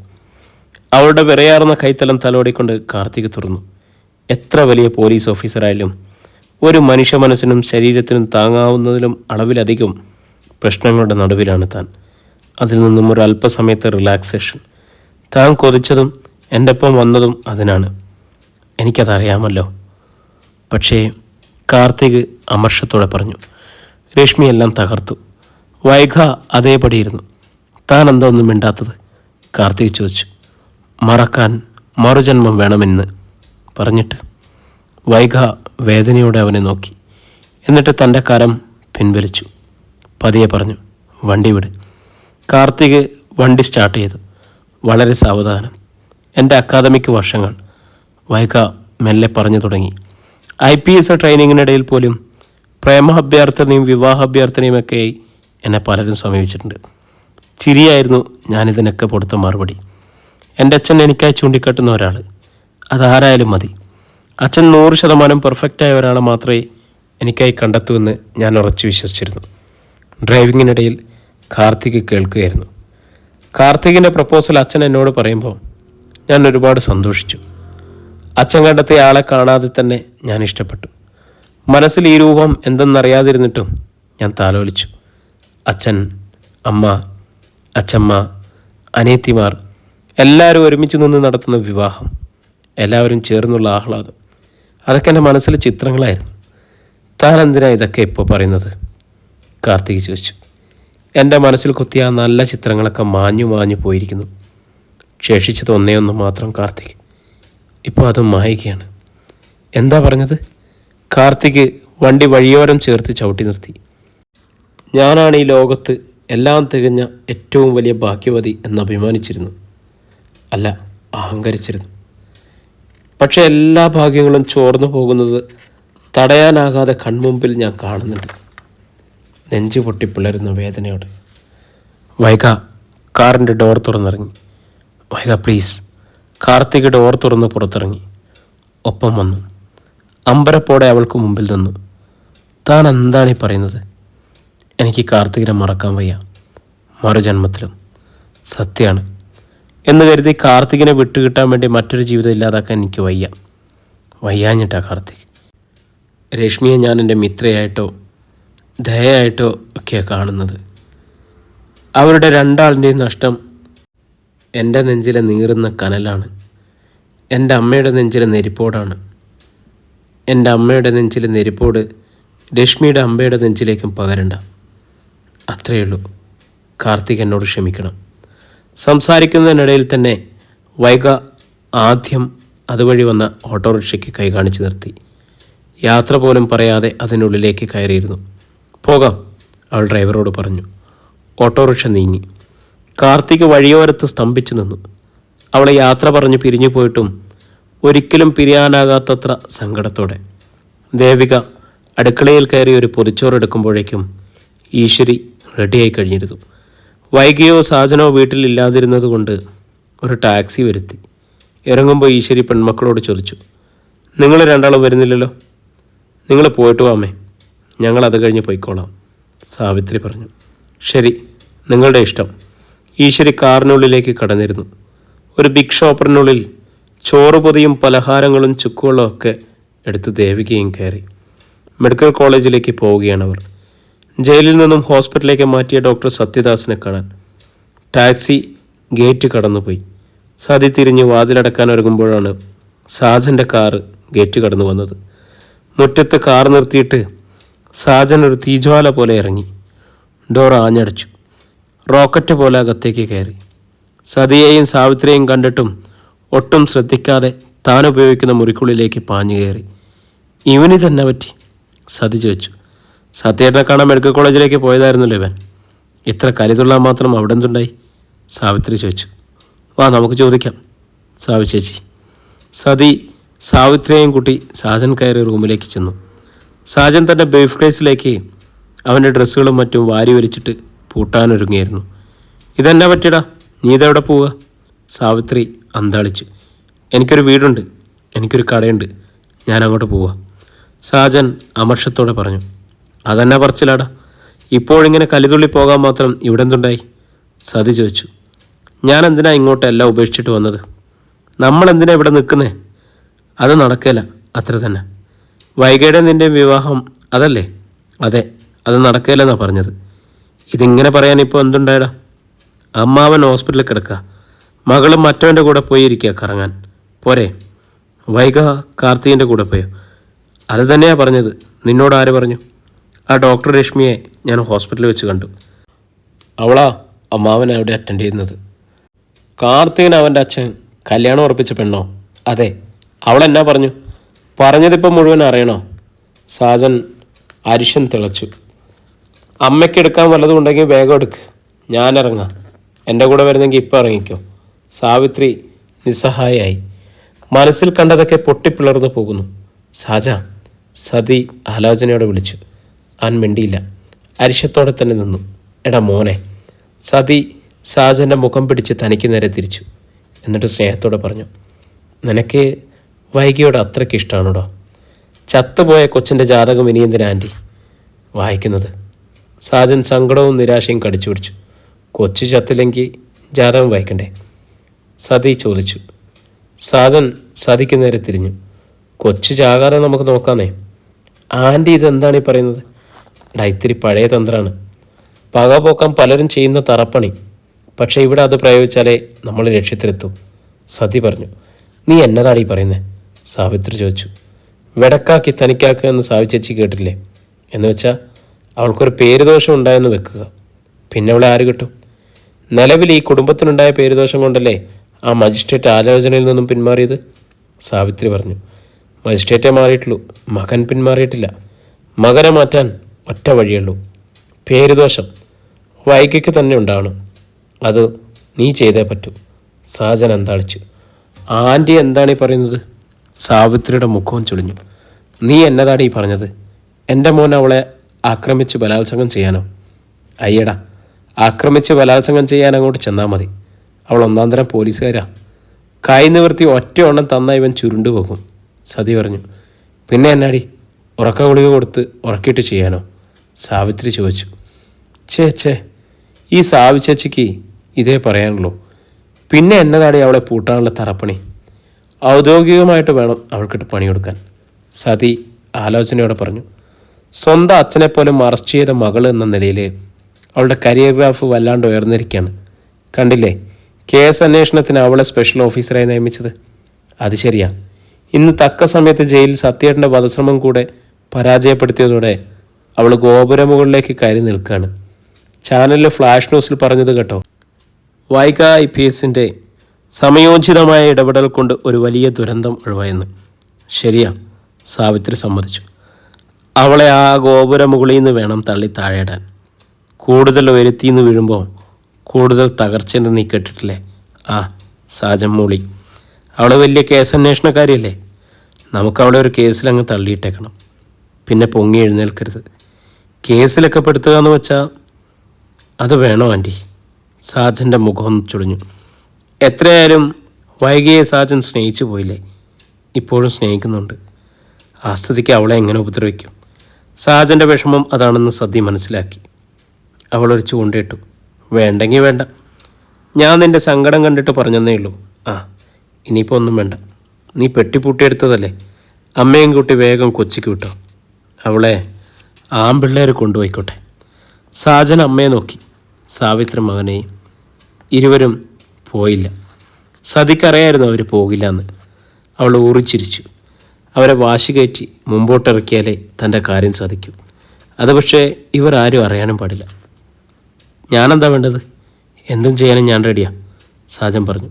അവളുടെ വിറയാർന്ന കൈത്തലം തലോടിക്കൊണ്ട് കാർത്തിക് തുറന്നു. എത്ര വലിയ പോലീസ് ഓഫീസറായാലും ഒരു മനുഷ്യ മനസ്സിനും ശരീരത്തിനും താങ്ങാവുന്നതിലും അളവിലധികം പ്രശ്നങ്ങളുടെ നടുവിലാണ് താൻ. അതിൽ നിന്നും ഒരു അല്പസമയത്തെ റിലാക്സേഷൻ. താൻ കൊതിച്ചതും എൻ്റെ ഒപ്പം വന്നതും അതിനാണ്. എനിക്കതറിയാമല്ലോ. പക്ഷേ കാർത്തിക് അമർഷത്തോടെ പറഞ്ഞു. രശ്മിയെല്ലാം തകർത്തു. വൈഗ അതേപടിയിരുന്നു. താൻ എന്താ ഒന്നും മിണ്ടാത്തത്? കാർത്തിക് ചോദിച്ചു. മറക്കാൻ മറുജന്മം വേണമെന്ന് പറഞ്ഞിട്ട്. വൈഗ വേദനയോടെ അവനെ നോക്കി. എന്നിട്ട് തൻ്റെ കരം പിൻവലിച്ചു. പതിയെ പറഞ്ഞു, വണ്ടി വിട്. കാർത്തിക് വണ്ടി സ്റ്റാർട്ട് ചെയ്തു. വളരെ സാവധാനം. എൻ്റെ അക്കാദമിക് വർഷങ്ങൾ, വൈഗ മെല്ലെ പറഞ്ഞു തുടങ്ങി. IPS ട്രെയിനിങ്ങിനിടയിൽ പോലും പ്രേമാഭ്യർത്ഥനയും വിവാഹാഭ്യർത്ഥനയുമൊക്കെയായി എന്നെ പലരും സമീപിച്ചിട്ടുണ്ട്. ചിരിയായിരുന്നു ഞാനിതിനൊക്കെ കൊടുത്ത മറുപടി. എൻ്റെ അച്ഛൻ എനിക്കായി ചൂണ്ടിക്കാട്ടുന്ന ഒരാൾ, അതാരായാലും മതി. അച്ഛൻ 100% പെർഫെക്റ്റായ ഒരാളെ മാത്രമേ എനിക്കായി കണ്ടെത്തുമെന്ന് ഞാൻ ഉറച്ചു വിശ്വസിച്ചിരുന്നു. ഡ്രൈവിങ്ങിനിടയിൽ കാർത്തിക് കേൾക്കുകയായിരുന്നു. കാർത്തികിൻ്റെ പ്രപ്പോസൽ അച്ഛൻ എന്നോട് പറയുമ്പോൾ ഞാൻ ഒരുപാട് സന്തോഷിച്ചു. അച്ഛൻ കണ്ടെത്തിയ ആളെ കാണാതെ തന്നെ ഞാൻ ഇഷ്ടപ്പെട്ടു. മനസ്സിൽ ഈ രൂപം എന്തെന്നറിയാതിരുന്നിട്ടും ഞാൻ താലോലിച്ചു. അച്ഛൻ, അമ്മ, അച്ഛമ്മ, അനിയത്തിമാർ എല്ലാവരും ഒരുമിച്ച് നിന്ന് നടത്തുന്ന വിവാഹം, എല്ലാവരും ചേർന്നുള്ള ആഹ്ലാദം, അതൊക്കെ എൻ്റെ മനസ്സിൽ ചിത്രങ്ങളായിരുന്നു. താൻ എന്തിനാ ഇതൊക്കെ ഇപ്പോൾ പറയുന്നത്? കാർത്തിക് ചോദിച്ചു. എൻ്റെ മനസ്സിൽ കുത്തിയ ആ നല്ല ചിത്രങ്ങളൊക്കെ മാഞ്ഞു പോയിരിക്കുന്നു. ശേഷിച്ചത് ഒന്നേ ഒന്ന് മാത്രം കാർത്തിക്. ഇപ്പോൾ അതും മായികയാണ്. എന്താ പറഞ്ഞത്? കാർത്തിക് വണ്ടി വഴിയോരം ചേർത്ത് ചവിട്ടി നിർത്തി. ഞാനാണ് ഈ ലോകത്ത് എല്ലാം തികഞ്ഞ ഏറ്റവും വലിയ ഭാഗ്യവതി എന്ന് അഭിമാനിച്ചിരുന്നു. അല്ല, അഹങ്കരിച്ചിരുന്നു. പക്ഷേ എല്ലാ ഭാഗ്യങ്ങളും ചോർന്നു പോകുന്നത് തടയാനാകാതെ കൺമുമ്പിൽ ഞാൻ കാണുന്നുണ്ട്. നെഞ്ചു പൊട്ടിപ്പിളരുന്ന വേദനയോടെ. വൈഗ കാറിൻ്റെ ഡോർ തുറന്നിറങ്ങി. വൈഗ പ്ലീസ്. കാർത്തിക് ഡോർ തുറന്ന് പുറത്തിറങ്ങി. ഒപ്പം വന്നു. അമ്പരപ്പോടെ അവൾക്ക് മുമ്പിൽ നിന്നു. താൻ എന്താണ് ഈ പറയുന്നത്? എനിക്ക് കാർത്തികിനെ മറക്കാൻ വയ്യ, മറുജന്മത്തിലും. സത്യമാണ് എന്ന് കരുതി കാർത്തികിനെ വിട്ടുകിട്ടാൻ വേണ്ടി മറ്റൊരു ജീവിതം ഇല്ലാതാക്കാൻ എനിക്ക് വയ്യാഞ്ഞിട്ടാ കാർത്തിക്. രശ്മിയെ ഞാൻ എൻ്റെ മിത്രയായിട്ടോ ദയയായിട്ടോ ഒക്കെയാണ് കാണുന്നത്. അവരുടെ രണ്ടാളിൻ്റെയും നഷ്ടം എൻ്റെ നെഞ്ചിലെ നീറുന്ന കനലാണ്. എൻ്റെ അമ്മയുടെ നെഞ്ചിലെ നെരിപ്പോടാണ്. എൻ്റെ അമ്മയുടെ നെഞ്ചിലെ നെരിപ്പോട് രശ്മിയുടെ അമ്മയുടെ നെഞ്ചിലേക്കും പകരണ്ട. അത്രയേ ഉള്ളൂ. കാർത്തിക് എന്നോട് ക്ഷമിക്കണം. സംസാരിക്കുന്നതിനിടയിൽ തന്നെ വൈഗ ആദ്യം അതുവഴി വന്ന ഓട്ടോറിക്ഷയ്ക്ക് കൈ കാണിച്ചു നിർത്തി. യാത്ര പോലും പറയാതെ അതിനുള്ളിലേക്ക് കയറിയിരുന്നു. പോകാം, അവൾ ഡ്രൈവറോട് പറഞ്ഞു. ഓട്ടോറിക്ഷ നീങ്ങി. കാർത്തിക് വഴിയോരത്ത് സ്തംഭിച്ചു നിന്നു. അവളെ യാത്ര പറഞ്ഞ് പിരിഞ്ഞു പോയിട്ടും ഒരിക്കലും പിരിയാനാകാത്തത്ര സങ്കടത്തോടെ. ദേവിക അടുക്കളയിൽ കയറി ഒരു പൊതിച്ചോറെടുക്കുമ്പോഴേക്കും ഈശ്വരി റെഡിയായി കഴിഞ്ഞിരുന്നു. വൈകിയോ സാജനോ വീട്ടിലില്ലാതിരുന്നത് കൊണ്ട് ഒരു ടാക്സി വരുത്തി. ഇറങ്ങുമ്പോൾ ഈശ്വരി പെൺമക്കളോട് ചോദിച്ചു, നിങ്ങൾ രണ്ടാളും വരുന്നില്ലല്ലോ? നിങ്ങൾ പോയിട്ട് വാമേ, ഞങ്ങളത് കഴിഞ്ഞ് പോയിക്കോളാം. സാവിത്രി പറഞ്ഞു. ശരി, നിങ്ങളുടെ ഇഷ്ടം. ഈശ്വരി കാറിനുള്ളിലേക്ക് കടന്നിരുന്നു. ഒരു ബിഗ് ഷോപ്പറിനുള്ളിൽ ചോറ് പൊതിയും പലഹാരങ്ങളും ചുക്കുകളും ഒക്കെ എടുത്ത് ദേവികയും കയറി. മെഡിക്കൽ കോളേജിലേക്ക് പോവുകയാണവർ. ജയിലിൽ നിന്നും ഹോസ്പിറ്റലിലേക്ക് മാറ്റിയ ഡോക്ടർ സത്യദാസിനെ കാണാൻ. ടാക്സി ഗേറ്റ് കടന്നുപോയി. സതി തിരിഞ്ഞ് വാതിലടക്കാൻ ഒരുങ്ങുമ്പോഴാണ് സാജൻ്റെ കാറ് ഗേറ്റ് കടന്നു വന്നത്. മുറ്റത്ത് കാർ നിർത്തിയിട്ട് സാജൻ ഒരു തീജ്വാല പോലെ ഇറങ്ങി. ഡോർ ആഞ്ഞടച്ചു. റോക്കറ്റ് പോലെ അകത്തേക്ക് കയറി. സതിയെയും സാവിത്രിയെയും കണ്ടിട്ടും ഒട്ടും ശ്രദ്ധിക്കാതെ താൻ ഉപയോഗിക്കുന്ന മുറിക്കുള്ളിലേക്ക് പാഞ്ഞു കയറി. ഇവനിതെന്നെ പറ്റി? സതി ചോദിച്ചു. സത്യേട്ടനെ കാണാൻ മെഡിക്കൽ കോളേജിലേക്ക് പോയതായിരുന്നല്ലോ ഇവൻ. ഇത്ര കലിതുള്ളാൻ മാത്രം അവിടെ എന്തുണ്ടായി? സാവിത്രി ചോദിച്ചു. വാ, നമുക്ക് ചോദിക്കാം, സാവി ചേച്ചി. സതി സാവിത്രിയെയും കൂട്ടി സാജൻ കയറി റൂമിലേക്ക് ചെന്നു. സാജൻ തൻ്റെ ബ്രീഫ് കേസിലേക്ക് അവൻ്റെ ഡ്രസ്സുകളും മറ്റും വാരി വലിച്ചിട്ട് പൂട്ടാനൊരുങ്ങിയായിരുന്നു. ഇതെന്നാ പറ്റിയടാ, നീ ഇതെവിടെ പോവുക? സാവിത്രി അന്താളിച്ചു. എനിക്കൊരു വീടുണ്ട്, എനിക്കൊരു കടയുണ്ട്, ഞാൻ അങ്ങോട്ട് പോവുക. സാജൻ അമർഷത്തോടെ പറഞ്ഞു. അതെന്നാ പറച്ചിലാടാ, ഇപ്പോഴിങ്ങനെ കലിതുള്ളി പോകാൻ മാത്രം ഇവിടെ എന്തുണ്ടായി? സതി ചോദിച്ചു. ഞാൻ എന്തിനാ ഇങ്ങോട്ട് എല്ലാം ഉപേക്ഷിച്ചിട്ട് വന്നത്? നമ്മളെന്തിനാ ഇവിടെ നിൽക്കുന്നേ? അത് നടക്കില്ല, അത്ര തന്നെ. വൈകയുടെ നിൻ്റെ വിവാഹം അതല്ലേ? അതെ, അത് നടക്കില്ലെന്നാണ് പറഞ്ഞത്. ഇതിങ്ങനെ പറയാൻ ഇപ്പോൾ എന്തുണ്ടായടാ? അമ്മാവൻ ഹോസ്പിറ്റലിൽ കിടക്കുക, മകളും മറ്റവൻ്റെ കൂടെ പോയിരിക്കുക കറങ്ങാൻ. പോരെ? വൈക കാർത്തികിൻ്റെ കൂടെ പോയോ? അത് തന്നെയാണ് പറഞ്ഞത്. നിന്നോട് ആര് പറഞ്ഞു? ആ ഡോക്ടർ രശ്മിയെ ഞാൻ ഹോസ്പിറ്റലിൽ വെച്ച് കണ്ടു. അവളാ അമ്മാവൻ അവിടെ അറ്റൻഡ് ചെയ്യുന്നത്. കാർത്തികൻ അവൻ്റെ അച്ഛൻ കല്യാണം ഉറപ്പിച്ച പെണ്ണോ? അതെ. അവളെന്നാ പറഞ്ഞു? പറഞ്ഞതിപ്പോൾ മുഴുവൻ അറിയണോ? സാജൻ അരിശൻ തിളച്ചു. അമ്മയ്ക്ക് എടുക്കാൻ വല്ലതും ഉണ്ടെങ്കിൽ വേഗം എടുക്ക്, ഞാനിറങ്ങാം. എൻ്റെ കൂടെ വരുന്നെങ്കിൽ ഇപ്പം ഇറങ്ങിക്കോ. സാവിത്രി നിസ്സഹായായി. മനസ്സിൽ കണ്ടതൊക്കെ പൊട്ടിപ്പിളർന്നു പോകുന്നു. സാജ, സതി ആലോചനയോടെ വിളിച്ചു. അവൻ മിണ്ടിയില്ല. അരിശത്തോടെ തന്നെ നിന്നു. എടാ മോനെ. സതി സാജൻ്റെ മുഖം പിടിച്ച് തനിക്ക് നേരെ തിരിച്ചു. എന്നിട്ട് സ്നേഹത്തോടെ പറഞ്ഞു, നിനക്ക് വൈകിയോട് അത്രയ്ക്ക് ഇഷ്ടമാണോടോ? ചത്തുപോയ കൊച്ചിൻ്റെ ജാതകം ഇനി എന്തിനാ ആൻറ്റി വായിക്കുന്നത്? സാജൻ സങ്കടവും നിരാശയും കടിച്ചു പിടിച്ചു. കൊച്ചു ചത്തില്ലെങ്കിൽ ജാതകം വായിക്കണ്ടേ? സതി ചോദിച്ചു. സാജൻ സതിക്ക് നേരെ തിരിഞ്ഞു. കൊച്ചു ചാകാതെ നമുക്ക് നോക്കാന്നേ. ആൻറ്റി ഇതെന്താണ് ഈ പറയുന്നത്? എടാ, ഇത്തിരി പഴയ തന്ത്രമാണ്. പക പോക്കാൻ പലരും ചെയ്യുന്ന തറപ്പണി. പക്ഷേ ഇവിടെ അത് പ്രയോഗിച്ചാലേ നമ്മൾ ലക്ഷ്യത്തിലെത്തും, സതി പറഞ്ഞു. നീ എന്നതാടി പറയുന്നത്? സാവിത്രി ചോദിച്ചു. വെടക്കാക്കി തനിക്കാക്കുക എന്ന് സാവിച്ചേച്ചി കേട്ടില്ലേ? എന്ന് വെച്ചാൽ അവൾക്കൊരു പേരുദോഷം ഉണ്ടായെന്ന് വെക്കുക. പിന്നെ അവളെ ആര് കിട്ടും? നിലവിൽ ഈ കുടുംബത്തിനുണ്ടായ പേരുദോഷം കൊണ്ടല്ലേ ആ മജിസ്ട്രേറ്റ് ആലോചനയിൽ നിന്നും പിന്മാറിയത്, സാവിത്രി പറഞ്ഞു. മജിസ്ട്രേറ്റേ മാറിയിട്ടുള്ളൂ, മകൻ പിന്മാറിയിട്ടില്ല. മകനെ മാറ്റാൻ ഒറ്റ വഴിയുള്ളൂ. പേരുദോഷം വൈകിക്ക് തന്നെ ഉണ്ടാവണം. അത് നീ ചെയ്തേ പറ്റൂ. സാജൻ അന്താളിച്ചു. ആൻറ്റി എന്താണ് ഈ പറയുന്നത്? സാവിത്രിയുടെ മുഖവും ചുളിഞ്ഞു. നീ എന്നതാടി ഈ പറഞ്ഞത്? എൻ്റെ മോൻ അവളെ ആക്രമിച്ച് ബലാത്സംഗം ചെയ്യാനോ? അയ്യടാ, ആക്രമിച്ച് ബലാത്സംഗം ചെയ്യാൻ അങ്ങോട്ട് ചെന്നാൽ മതി. അവൾ ഒന്നാം തരം പോലീസുകാരാ. കൈ നിവർത്തി ഒറ്റ എണ്ണം തന്നാൽ ഇവൻ ചുരുണ്ടുപോകും, സതി പറഞ്ഞു. പിന്നെ എന്നാടി, ഉറക്ക ഗുളിക കൊടുത്ത് ഉറക്കിയിട്ട് ചെയ്യാനോ? സാവിത്രി ചോദിച്ചു. ഛേ, ഈ സാവിച്ചേച്ചിക്ക് ഇതേ പറയാനുള്ളൂ. പിന്നെ എന്നതാടി അവളെ പൂട്ടാനുള്ള തറപ്പണി? ഔദ്യോഗികമായിട്ട് വേണം അവൾക്കിട്ട് പണിയെടുക്കാൻ, സതി ആലോചനയോടെ പറഞ്ഞു. സ്വന്തം അച്ഛനെപ്പോലും അറസ്റ്റ് ചെയ്ത മകൾ എന്ന നിലയിൽ അവളുടെ കരിയർഗ്രാഫ് വല്ലാണ്ട് ഉയർന്നിരിക്കുകയാണ്. കണ്ടില്ലേ, കേസ് അന്വേഷണത്തിന് അവളെ സ്പെഷ്യൽ ഓഫീസറായി നിയമിച്ചത്. അത് ശരിയാ. ഇന്ന് തക്ക സമയത്ത് ജയിലിൽ സത്യേട്ടൻ്റെ വധശ്രമം കൂടെ പരാജയപ്പെടുത്തിയതോടെ അവൾ ഗോപുരമുകളിലേക്ക് കയറി നിൽക്കുകയാണ്. ചാനലിൽ ഫ്ലാഷ് ന്യൂസിൽ പറഞ്ഞത് കേട്ടോ, വൈഗ IPSൻ്റെ സമയോചിതമായ ഇടപെടൽ കൊണ്ട് ഒരു വലിയ ദുരന്തം ഒഴിവായെന്ന്. ശരിയാ, സാവിത്രി സമ്മതിച്ചു. അവളെ ആ ഗോപുരമുകളിൽ നിന്ന് വേണം തള്ളി താഴെയിടാൻ. കൂടുതൽ ഉയരത്തിന്ന് വീഴുമ്പോൾ കൂടുതൽ തകർച്ചയെന്ന് നീ കേട്ടിട്ടില്ലേ? ആ, സാജൻ മൂളി. അവളെ വലിയ കേസന്വേഷണക്കാരിയല്ലേ? നമുക്കവളെ ഒരു കേസിലങ്ങ് തള്ളിയിട്ടേക്കണം. പിന്നെ പൊങ്ങി എഴുന്നേൽക്കരുത്. കേസിലൊക്കെ പെടുത്തുക എന്ന് വെച്ചാൽ അത് വേണോ ആൻറ്റി? സാജൻ്റെ മുഖം ചുളിഞ്ഞു. എത്രയായാലും വൈകിയെ സാജൻ സ്നേഹിച്ചു പോയില്ലേ? ഇപ്പോഴും സ്നേഹിക്കുന്നുണ്ട്. ആ സ്ഥിതിക്ക് അവളെ എങ്ങനെ ഉപദ്രവിക്കും? സാജൻ്റെ വിഷമം അതാണെന്ന് സതി മനസ്സിലാക്കി. അവളൊരു ചൂണ്ടയിട്ടു. വേണ്ടെങ്കിൽ വേണ്ട, ഞാൻ നിൻ്റെ സങ്കടം കണ്ടിട്ട് പറഞ്ഞതേ ഉള്ളൂ. ആ, ഇനിയിപ്പോൾ ഒന്നും വേണ്ട. നീ പെട്ടിപ്പൂട്ടിയെടുത്തതല്ലേ? അമ്മയും കൂട്ടി വേഗം കൊച്ചിക്ക് വിട്ടോ. അവളെ ആൺപിള്ളേർ കൊണ്ടുപോയിക്കോട്ടെ. സാജൻ അമ്മയെ നോക്കി, സാവിത്രി മകനെയും. ഇരുവരും പോയില്ല. സതിക്കറിയായിരുന്നു അവർ പോകില്ല എന്ന്. അവൾ ഊറിച്ചിരിച്ചു. അവരെ വാശി കയറ്റി മുമ്പോട്ടിറക്കിയാലേ തൻ്റെ കാര്യം സാധിക്കൂ. അത് പക്ഷേ ഇവർ ആരും അറിയാനും പാടില്ല. ഞാനെന്താ വേണ്ടത്? എന്തും ചെയ്യാനും ഞാൻ റെഡിയാ, സാജൻ പറഞ്ഞു.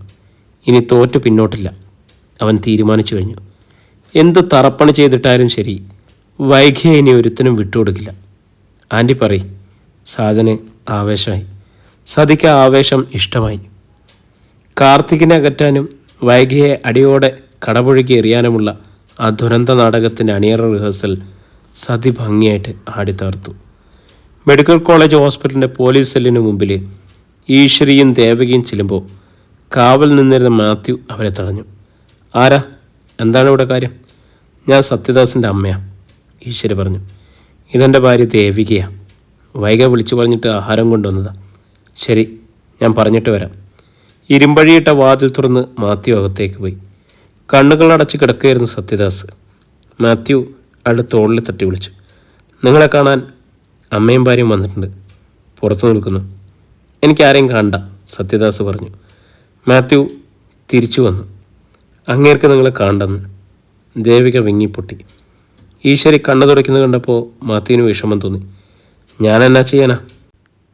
ഇനി തോറ്റു പിന്നോട്ടില്ല, അവൻ തീരുമാനിച്ചു കഴിഞ്ഞു. എന്ത് തറപ്പണി ചെയ്തിട്ടാലും ശരി, വൈകിയെ ഇനി ഒരുത്തിനും വിട്ടുകൊടുക്കില്ല. ആൻറ്റി പറയ്. സാജന് ആവേശമായി. സതിക്ക് ആവേശം ഇഷ്ടമായി. കാർത്തികിനെ അകറ്റാനും വൈകിയെ അടിയോടെ കടപുഴകി എറിയാനുമുള്ള ആ ദുരന്ത നാടകത്തിൻ്റെ അണിയറ റിഹേഴ്സൽ സതി ഭംഗിയായിട്ട് ആടിത്തീർത്തു. മെഡിക്കൽ കോളേജ് ഹോസ്പിറ്റലിൻ്റെ പോലീസ് സെല്ലിന് മുമ്പിൽ ഈശ്വരിയും ദേവകിയും ചെല്ലുമ്പോൾ കാവൽ നിന്നിരുന്ന മാത്യു അവരെ തടഞ്ഞു. ആരാ? എന്താണ് ഇവിടെ കാര്യം? ഞാൻ സത്യദാസിൻ്റെ അമ്മയാണ്, ഈശ്വരി പറഞ്ഞു. ഇതെൻ്റെ ഭാര്യ ദേവികയാണ്. വൈക വിളിച്ചു പറഞ്ഞിട്ട് ആഹാരം കൊണ്ടുവന്നതാ. ശരി, ഞാൻ പറഞ്ഞിട്ട് വരാം. ഇരുമ്പഴിയിട്ട വാതിൽ തുറന്ന് മാത്യു അകത്തേക്ക് പോയി. കണ്ണുകളടച്ച് കിടക്കുകയായിരുന്നു സത്യദാസ്. മാത്യു അയാളുടെ തോളിൽ തട്ടി വിളിച്ചു. നിങ്ങളെ കാണാൻ അമ്മയും ഭാര്യയും വന്നിട്ടുണ്ട്, പുറത്തു നിൽക്കുന്നു. എനിക്കാരെയും കാണണ്ട, സത്യദാസ് പറഞ്ഞു. മാത്യു തിരിച്ചു വന്നു. അങ്ങേർക്ക് നിങ്ങളെ കാണണ്ടെന്ന്. ദേവിക വിങ്ങിപ്പൊട്ടി. ഈശ്വരി കണ്ണു തുടയ്ക്കുന്നത് കണ്ടപ്പോൾ മാത്യുവിന് വിഷമം തോന്നി. ഞാൻ എന്നാ ചെയ്യാനാ?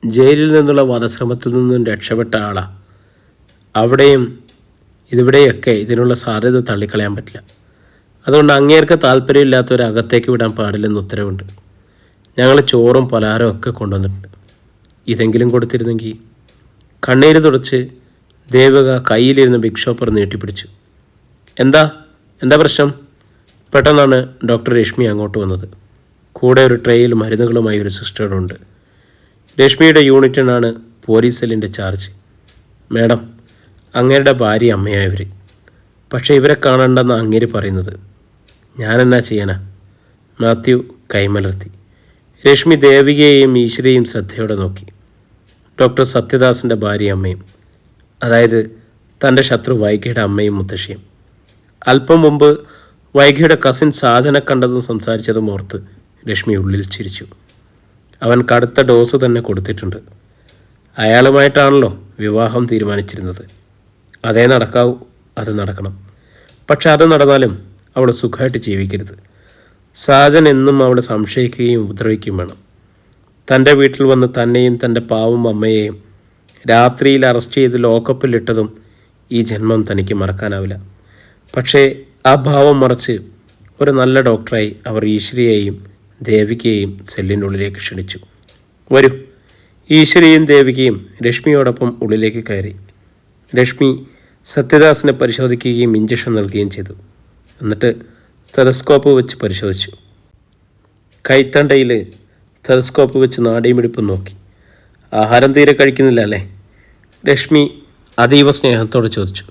ജയിലിൽ നിന്നുള്ള വധശ്രമത്തിൽ നിന്നും രക്ഷപ്പെട്ട ആളാ. അവിടെയും ഇതിവിടെയൊക്കെ ഇതിനുള്ള സാധ്യത തള്ളിക്കളയാൻ പറ്റില്ല. അതുകൊണ്ട് അങ്ങേർക്ക് താല്പര്യമില്ലാത്തവരെ അകത്തേക്ക് വിടാൻ പാടില്ലെന്ന് ഉത്തരവുണ്ട്. ഞങ്ങൾ ചോറും പലഹാരവും ഒക്കെ കൊണ്ടുവന്നിട്ടുണ്ട്. ഇതെങ്കിലും കൊടുത്തിരുന്നെങ്കിൽ. കണ്ണീര് തുടച്ച് ദേവിക കയ്യിലിരുന്ന് ബിഗ് ഷോപ്പർ നീട്ടിപ്പിടിച്ചു. എന്താ പ്രശ്നം? പെട്ടെന്നാണ് ഡോക്ടർ രശ്മി അങ്ങോട്ട് വന്നത്. കൂടെ ഒരു ട്രേയിൽ മരുന്നുകളുമായി ഒരു സിസ്റ്ററുണ്ട്. രശ്മിയുടെ യൂണിറ്റിനാണ് പോലീസ് സെല്ലിൻ്റെ ചാർജ്. മാഡം, അങ്ങേരുടെ ഭാര്യ അമ്മയായവർ. പക്ഷേ ഇവരെ കാണണ്ടെന്ന് അങ്ങേര് പറയുന്നത്. ഞാനെന്നാ ചെയ്യാനാ? മാത്യു കൈമലർത്തി. രശ്മി ദേവികയെയും ഈശ്വരയെയും ശ്രദ്ധയോടെ നോക്കി. ഡോക്ടർ സത്യദാസിൻ്റെ ഭാര്യ അമ്മയും, അതായത് തൻ്റെ ശത്രു വൈഗയുടെ അമ്മയും മുത്തശ്ശിയും. അല്പം മുമ്പ് വൈഗയുടെ കസിൻ സാജനെ കണ്ടതും സംസാരിച്ചതും ഓർത്ത് രശ്മി ഉള്ളിൽ ചിരിച്ചു. അവൻ കടുത്ത ഡോസ് തന്നെ കൊടുത്തിട്ടുണ്ട്. അയാളുമായിട്ടാണല്ലോ വിവാഹം തീരുമാനിച്ചിരുന്നത്. അതേ നടക്കാവൂ, അത് നടക്കണം. പക്ഷെ അത് നടന്നാലും അവൾ സുഖമായിട്ട് ജീവിക്കരുത്. സാജൻ എന്നും അവളെ സംശയിക്കുകയും ഉപദ്രവിക്കുകയും വേണം. തൻ്റെ വീട്ടിൽ വന്ന് തന്നെയും തൻ്റെ പാവം അമ്മയെയും രാത്രിയിൽ അറസ്റ്റ് ചെയ്ത് ലോക്കപ്പിലിട്ടതും ഈ ജന്മം തനിക്ക് മറക്കാനാവില്ല. പക്ഷേ ആ ഭാവം മറച്ച് ഒരു നല്ല ഡോക്ടറായി അവർ ഈശ്വരിയെയും ദേവികയെയും സെല്ലിൻ്റെ ഉള്ളിലേക്ക് ക്ഷണിച്ചു. വരൂ. ഈശ്വരിയും ദേവികയും രശ്മിയോടൊപ്പം ഉള്ളിലേക്ക് കയറി. രശ്മി സത്യദാസിനെ പരിശോധിക്കുകയും ഇഞ്ചക്ഷൻ നൽകുകയും ചെയ്തു. എന്നിട്ട് സ്റ്റെതസ്കോപ്പ് വെച്ച് പരിശോധിച്ചു. കൈത്തണ്ടയിൽ സ്റ്റെതസ്കോപ്പ് വെച്ച് നാഡിമിടിപ്പ് നോക്കി. ആഹാരം തീരെ കഴിക്കുന്നില്ല അല്ലേ? രശ്മി അതീവ സ്നേഹത്തോടെ ചോദിച്ചു.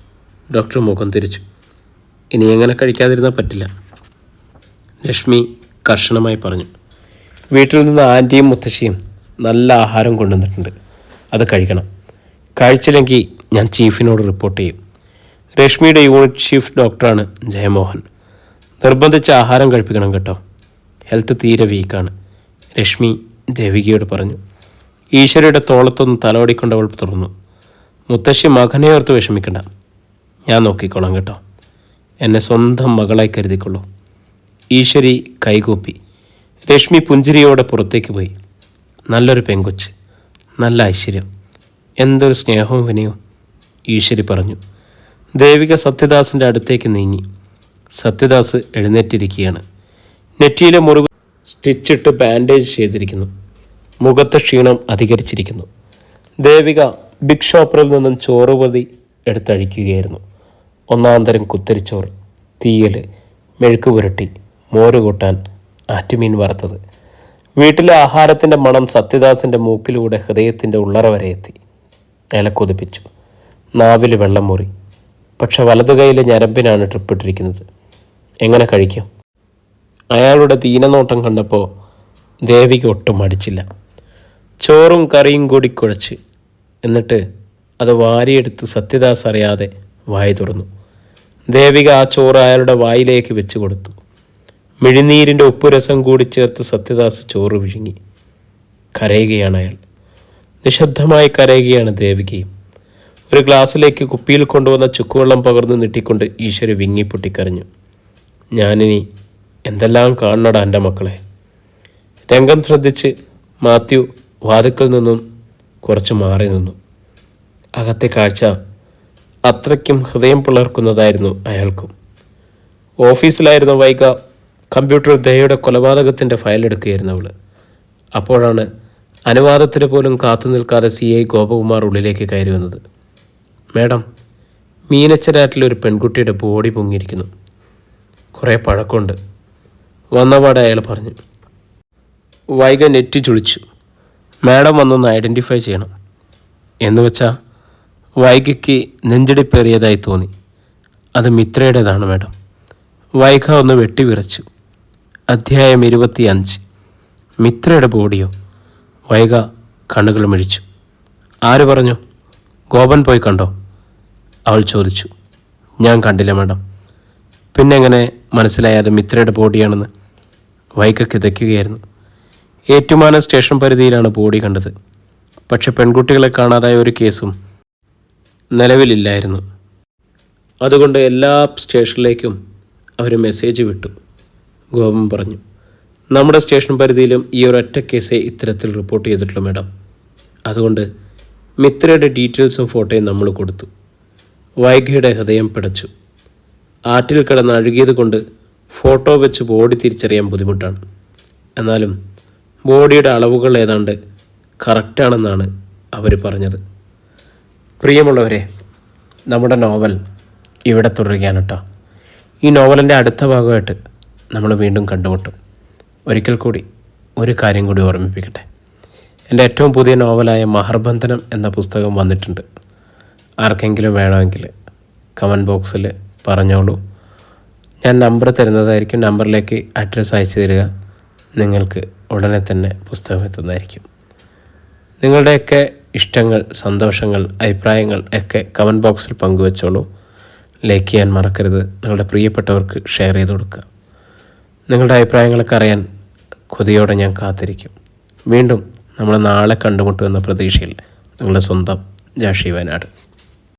ഡോക്ടർ മുഖം തിരിച്ചു. ഇനി എങ്ങനെ കഴിക്കാതിരുന്നാൽ പറ്റില്ല, രശ്മി കർശനമായി പറഞ്ഞു. വീട്ടിൽ നിന്ന് ആൻറ്റിയും മുത്തശ്ശിയും നല്ല ആഹാരം കൊണ്ടുവന്നിട്ടുണ്ട്. അത് കഴിക്കണം. കഴിച്ചില്ലെങ്കിൽ ഞാൻ ചീഫിനോട് റിപ്പോർട്ട് ചെയ്യും. രശ്മിയുടെ യൂണിറ്റ് ചീഫ് ഡോക്ടറാണ് ജയമോഹൻ. നിർബന്ധിച്ച് ആഹാരം കഴിപ്പിക്കണം കേട്ടോ. ഹെൽത്ത് തീരെ വീക്കാണ്, രശ്മി ദേവികയോട് പറഞ്ഞു. ഈശ്വരയുടെ തോളത്തൊന്ന് തലോടിക്കൊണ്ടവൾ തുറന്നു. മുത്തശ്ശി മകനെ ഓർത്ത് വിഷമിക്കണ്ട, ഞാൻ നോക്കിക്കോളാം കേട്ടോ. എന്നെ സ്വന്തം മകളായി കരുതിക്കൊള്ളൂ. ഈശ്വരി കൈകൂപ്പി. രശ്മി പുഞ്ചിരിയോടെ പുറത്തേക്ക് പോയി. നല്ലൊരു പെങ്കൊച്ച്, നല്ല ഐശ്വര്യം, എന്തൊരു സ്നേഹവും വിനയവും, ഈശ്വരി പറഞ്ഞു. ദേവിക സത്യദാസിൻ്റെ അടുത്തേക്ക് നീങ്ങി. സത്യദാസ് എഴുന്നേറ്റിരിക്കുകയാണ്. നെറ്റിയിലെ മുറിവ് സ്റ്റിച്ചിട്ട് ബാൻഡേജ് ചെയ്തിരിക്കുന്നു. മുഖത്തെ ക്ഷീണം അധികരിച്ചിരിക്കുന്നു. ദേവിക ബിഗ് ഷോപ്പറിൽ നിന്നും ചോറുപതി എടുത്തഴിക്കുകയായിരുന്നു. ഒന്നാന്തരം കുത്തരിച്ചോറ്, തീയൽ, മെഴുക്ക് പുരട്ടി, മോര് കൂട്ടാൻ, ആറ്റുമീൻ വറുത്തത്. വീട്ടിലെ ആഹാരത്തിൻ്റെ മണം സത്യദാസിൻ്റെ മൂക്കിലൂടെ ഹൃദയത്തിൻ്റെ ഉള്ളറ വരെ എത്തി. അയാളെ കൊതിപ്പിച്ചു. നാവിൽ വെള്ളം മുറി. പക്ഷെ വലതു കൈയിലെ ഞരമ്പിനാണ് ട്രിപ്പിട്ടിരിക്കുന്നത്. എങ്ങനെ കഴിക്കും? അയാളുടെ ദീനനോട്ടം കണ്ടപ്പോൾ ദേവിക ഒട്ടും മടിച്ചില്ല. ചോറും കറിയും കൂടി കുഴച്ച്, എന്നിട്ട് അത് വാരിയെടുത്ത് സത്യദാസ് അറിയാതെ വായി തുറന്നു. ദേവിക ആ ചോറ് അയാളുടെ വായിലേക്ക് വെച്ച് കൊടുത്തു. മിഴിനീരിൻ്റെ ഉപ്പുരസം കൂടി ചേർത്ത് സത്യദാസ് ചോറ് വിഴുങ്ങി. കരയുകയാണ് അയാൾ. നിശബ്ദമായി കരയുകയാണ് ദേവികയും. ഒരു ഗ്ലാസ്സിലേക്ക് കുപ്പിയിൽ കൊണ്ടുവന്ന ചുക്കുവെള്ളം പകർന്ന് നീട്ടിക്കൊണ്ട് ഈശ്വരി വിങ്ങിപ്പൊട്ടിക്കരഞ്ഞു. ഞാനിനി എന്തെല്ലാം കാണണടാ എൻ്റെ മക്കളെ. രംഗം ശ്രദ്ധിച്ച് മാത്യു വാതുക്കൽ നിന്നും കുറച്ച് മാറി നിന്നു. അകത്തെ കാഴ്ച അത്രയ്ക്കും ഹൃദയം പിളർക്കുന്നതായിരുന്നു അയാൾക്കും. ഓഫീസിലായിരുന്ന വൈഗ കമ്പ്യൂട്ടറിൽ ദയയുടെ കൊലപാതകത്തിൻ്റെ ഫയൽ എടുക്കുകയായിരുന്നു അവൾ. അപ്പോഴാണ് അനുവാദത്തിന് പോലും കാത്തു നിൽക്കാതെ CI ഗോപകുമാർ ഉള്ളിലേക്ക് കയറി വന്നത്. മാഡം, മീനച്ചരാറ്റിലൊരു പെൺകുട്ടിയുടെ ബോഡി പൊങ്ങിയിരിക്കുന്നു. കുറേ പഴക്കമുണ്ട്, വന്നപാടെ അയാൾ പറഞ്ഞു. വൈഗ നെറ്റി ചുളിച്ചു. മാഡം വന്നൊന്ന് ഐഡൻറ്റിഫൈ ചെയ്യണം. എന്ന് വെച്ചാൽ വൈഗയ്ക്ക് നെഞ്ചിടിപ്പേറിയതായി തോന്നി. അത് മിത്രയുടേതാണ് മാഡം. വൈഗ ഒന്ന് വെട്ടിവിറച്ചു. അധ്യായം 25. മിത്രയുടെ ബോഡിയോ? വൈഗ കണ്ണുകൾ മിഴിച്ചു. ആര് പറഞ്ഞു? ഗോപൻ പോയി കണ്ടോ? അവൾ ചോദിച്ചു. ഞാൻ കണ്ടില്ല മാഡം. പിന്നെങ്ങനെ മനസ്സിലായത് മിത്രയുടെ ബോഡിയാണെന്ന്? വൈഗ കിതയ്ക്കുകയായിരുന്നു. ഏറ്റുമാനൂർ സ്റ്റേഷൻ പരിധിയിലാണ് ബോഡി കണ്ടത്. പക്ഷെ പെൺകുട്ടികളെ കാണാതായ ഒരു കേസും നിലവിലില്ലായിരുന്നു. അതുകൊണ്ട് എല്ലാ സ്റ്റേഷനിലേക്കും അവർ മെസ്സേജ് വിട്ടു. ഗോപൻ പറഞ്ഞു, നമ്മുടെ സ്റ്റേഷൻ പരിധിയിലും ഈ ഒരൊറ്റ കേസേ ഇത്തരത്തിൽ റിപ്പോർട്ട് ചെയ്തിട്ടുള്ളൂ മാഡം. അതുകൊണ്ട് മിത്രയുടെ ഡീറ്റെയിൽസും ഫോട്ടോയും നമ്മൾ കൊടുത്തു. വൈഗയുടെ ഹൃദയം പിടച്ചു. ആറ്റിൽ കിടന്ന് അഴുകിയത് കൊണ്ട് ഫോട്ടോ വെച്ച് ബോഡി തിരിച്ചറിയാൻ ബുദ്ധിമുട്ടാണ്. എന്നാലും ബോഡിയുടെ അളവുകൾ ഏതാണ്ട് കറക്റ്റാണെന്നാണ് അവർ പറഞ്ഞത്. പ്രിയമുള്ളവരെ, നമ്മുടെ നോവൽ ഇവിടെ തുടരുകയാണ് കേട്ടോ. ഈ നോവലിൻ്റെ അടുത്ത ഭാഗമായിട്ട് നമ്മൾ വീണ്ടും കണ്ടുമുട്ടും. ഒരിക്കൽ കൂടി ഒരു കാര്യം കൂടി ഓർമ്മിപ്പിക്കട്ടെ. എൻ്റെ ഏറ്റവും പുതിയ നോവലായ മഹർബന്ധനം എന്ന പുസ്തകം വന്നിട്ടുണ്ട്. ആർക്കെങ്കിലും വേണമെങ്കിൽ കമൻറ്റ് ബോക്സിൽ പറഞ്ഞോളൂ. ഞാൻ നമ്പർ തരുന്നതായിരിക്കും. നമ്പറിലേക്ക് അഡ്രസ്സ് അയച്ചു തരിക. നിങ്ങൾക്ക് ഉടനെ തന്നെ പുസ്തകം എത്തുന്നതായിരിക്കും. നിങ്ങളുടെയൊക്കെ ഇഷ്ടങ്ങൾ, സന്തോഷങ്ങൾ, അഭിപ്രായങ്ങൾ ഒക്കെ കമൻറ്റ് ബോക്സിൽ പങ്കുവെച്ചോളൂ. ലൈക്ക് ചെയ്യാൻ മറക്കരുത്. നിങ്ങളുടെ പ്രിയപ്പെട്ടവർക്ക് ഷെയർ ചെയ്ത് കൊടുക്കുക. നിങ്ങളുടെ അഭിപ്രായങ്ങളൊക്കെ അറിയാൻ കൊതിയോടെ ഞാൻ കാത്തിരിക്കും. വീണ്ടും നമ്മൾ നാളെ കണ്ടുമുട്ടുമെന്ന പ്രതീക്ഷയിൽ നിങ്ങളുടെ സ്വന്തം ജാഷി വയനാട്.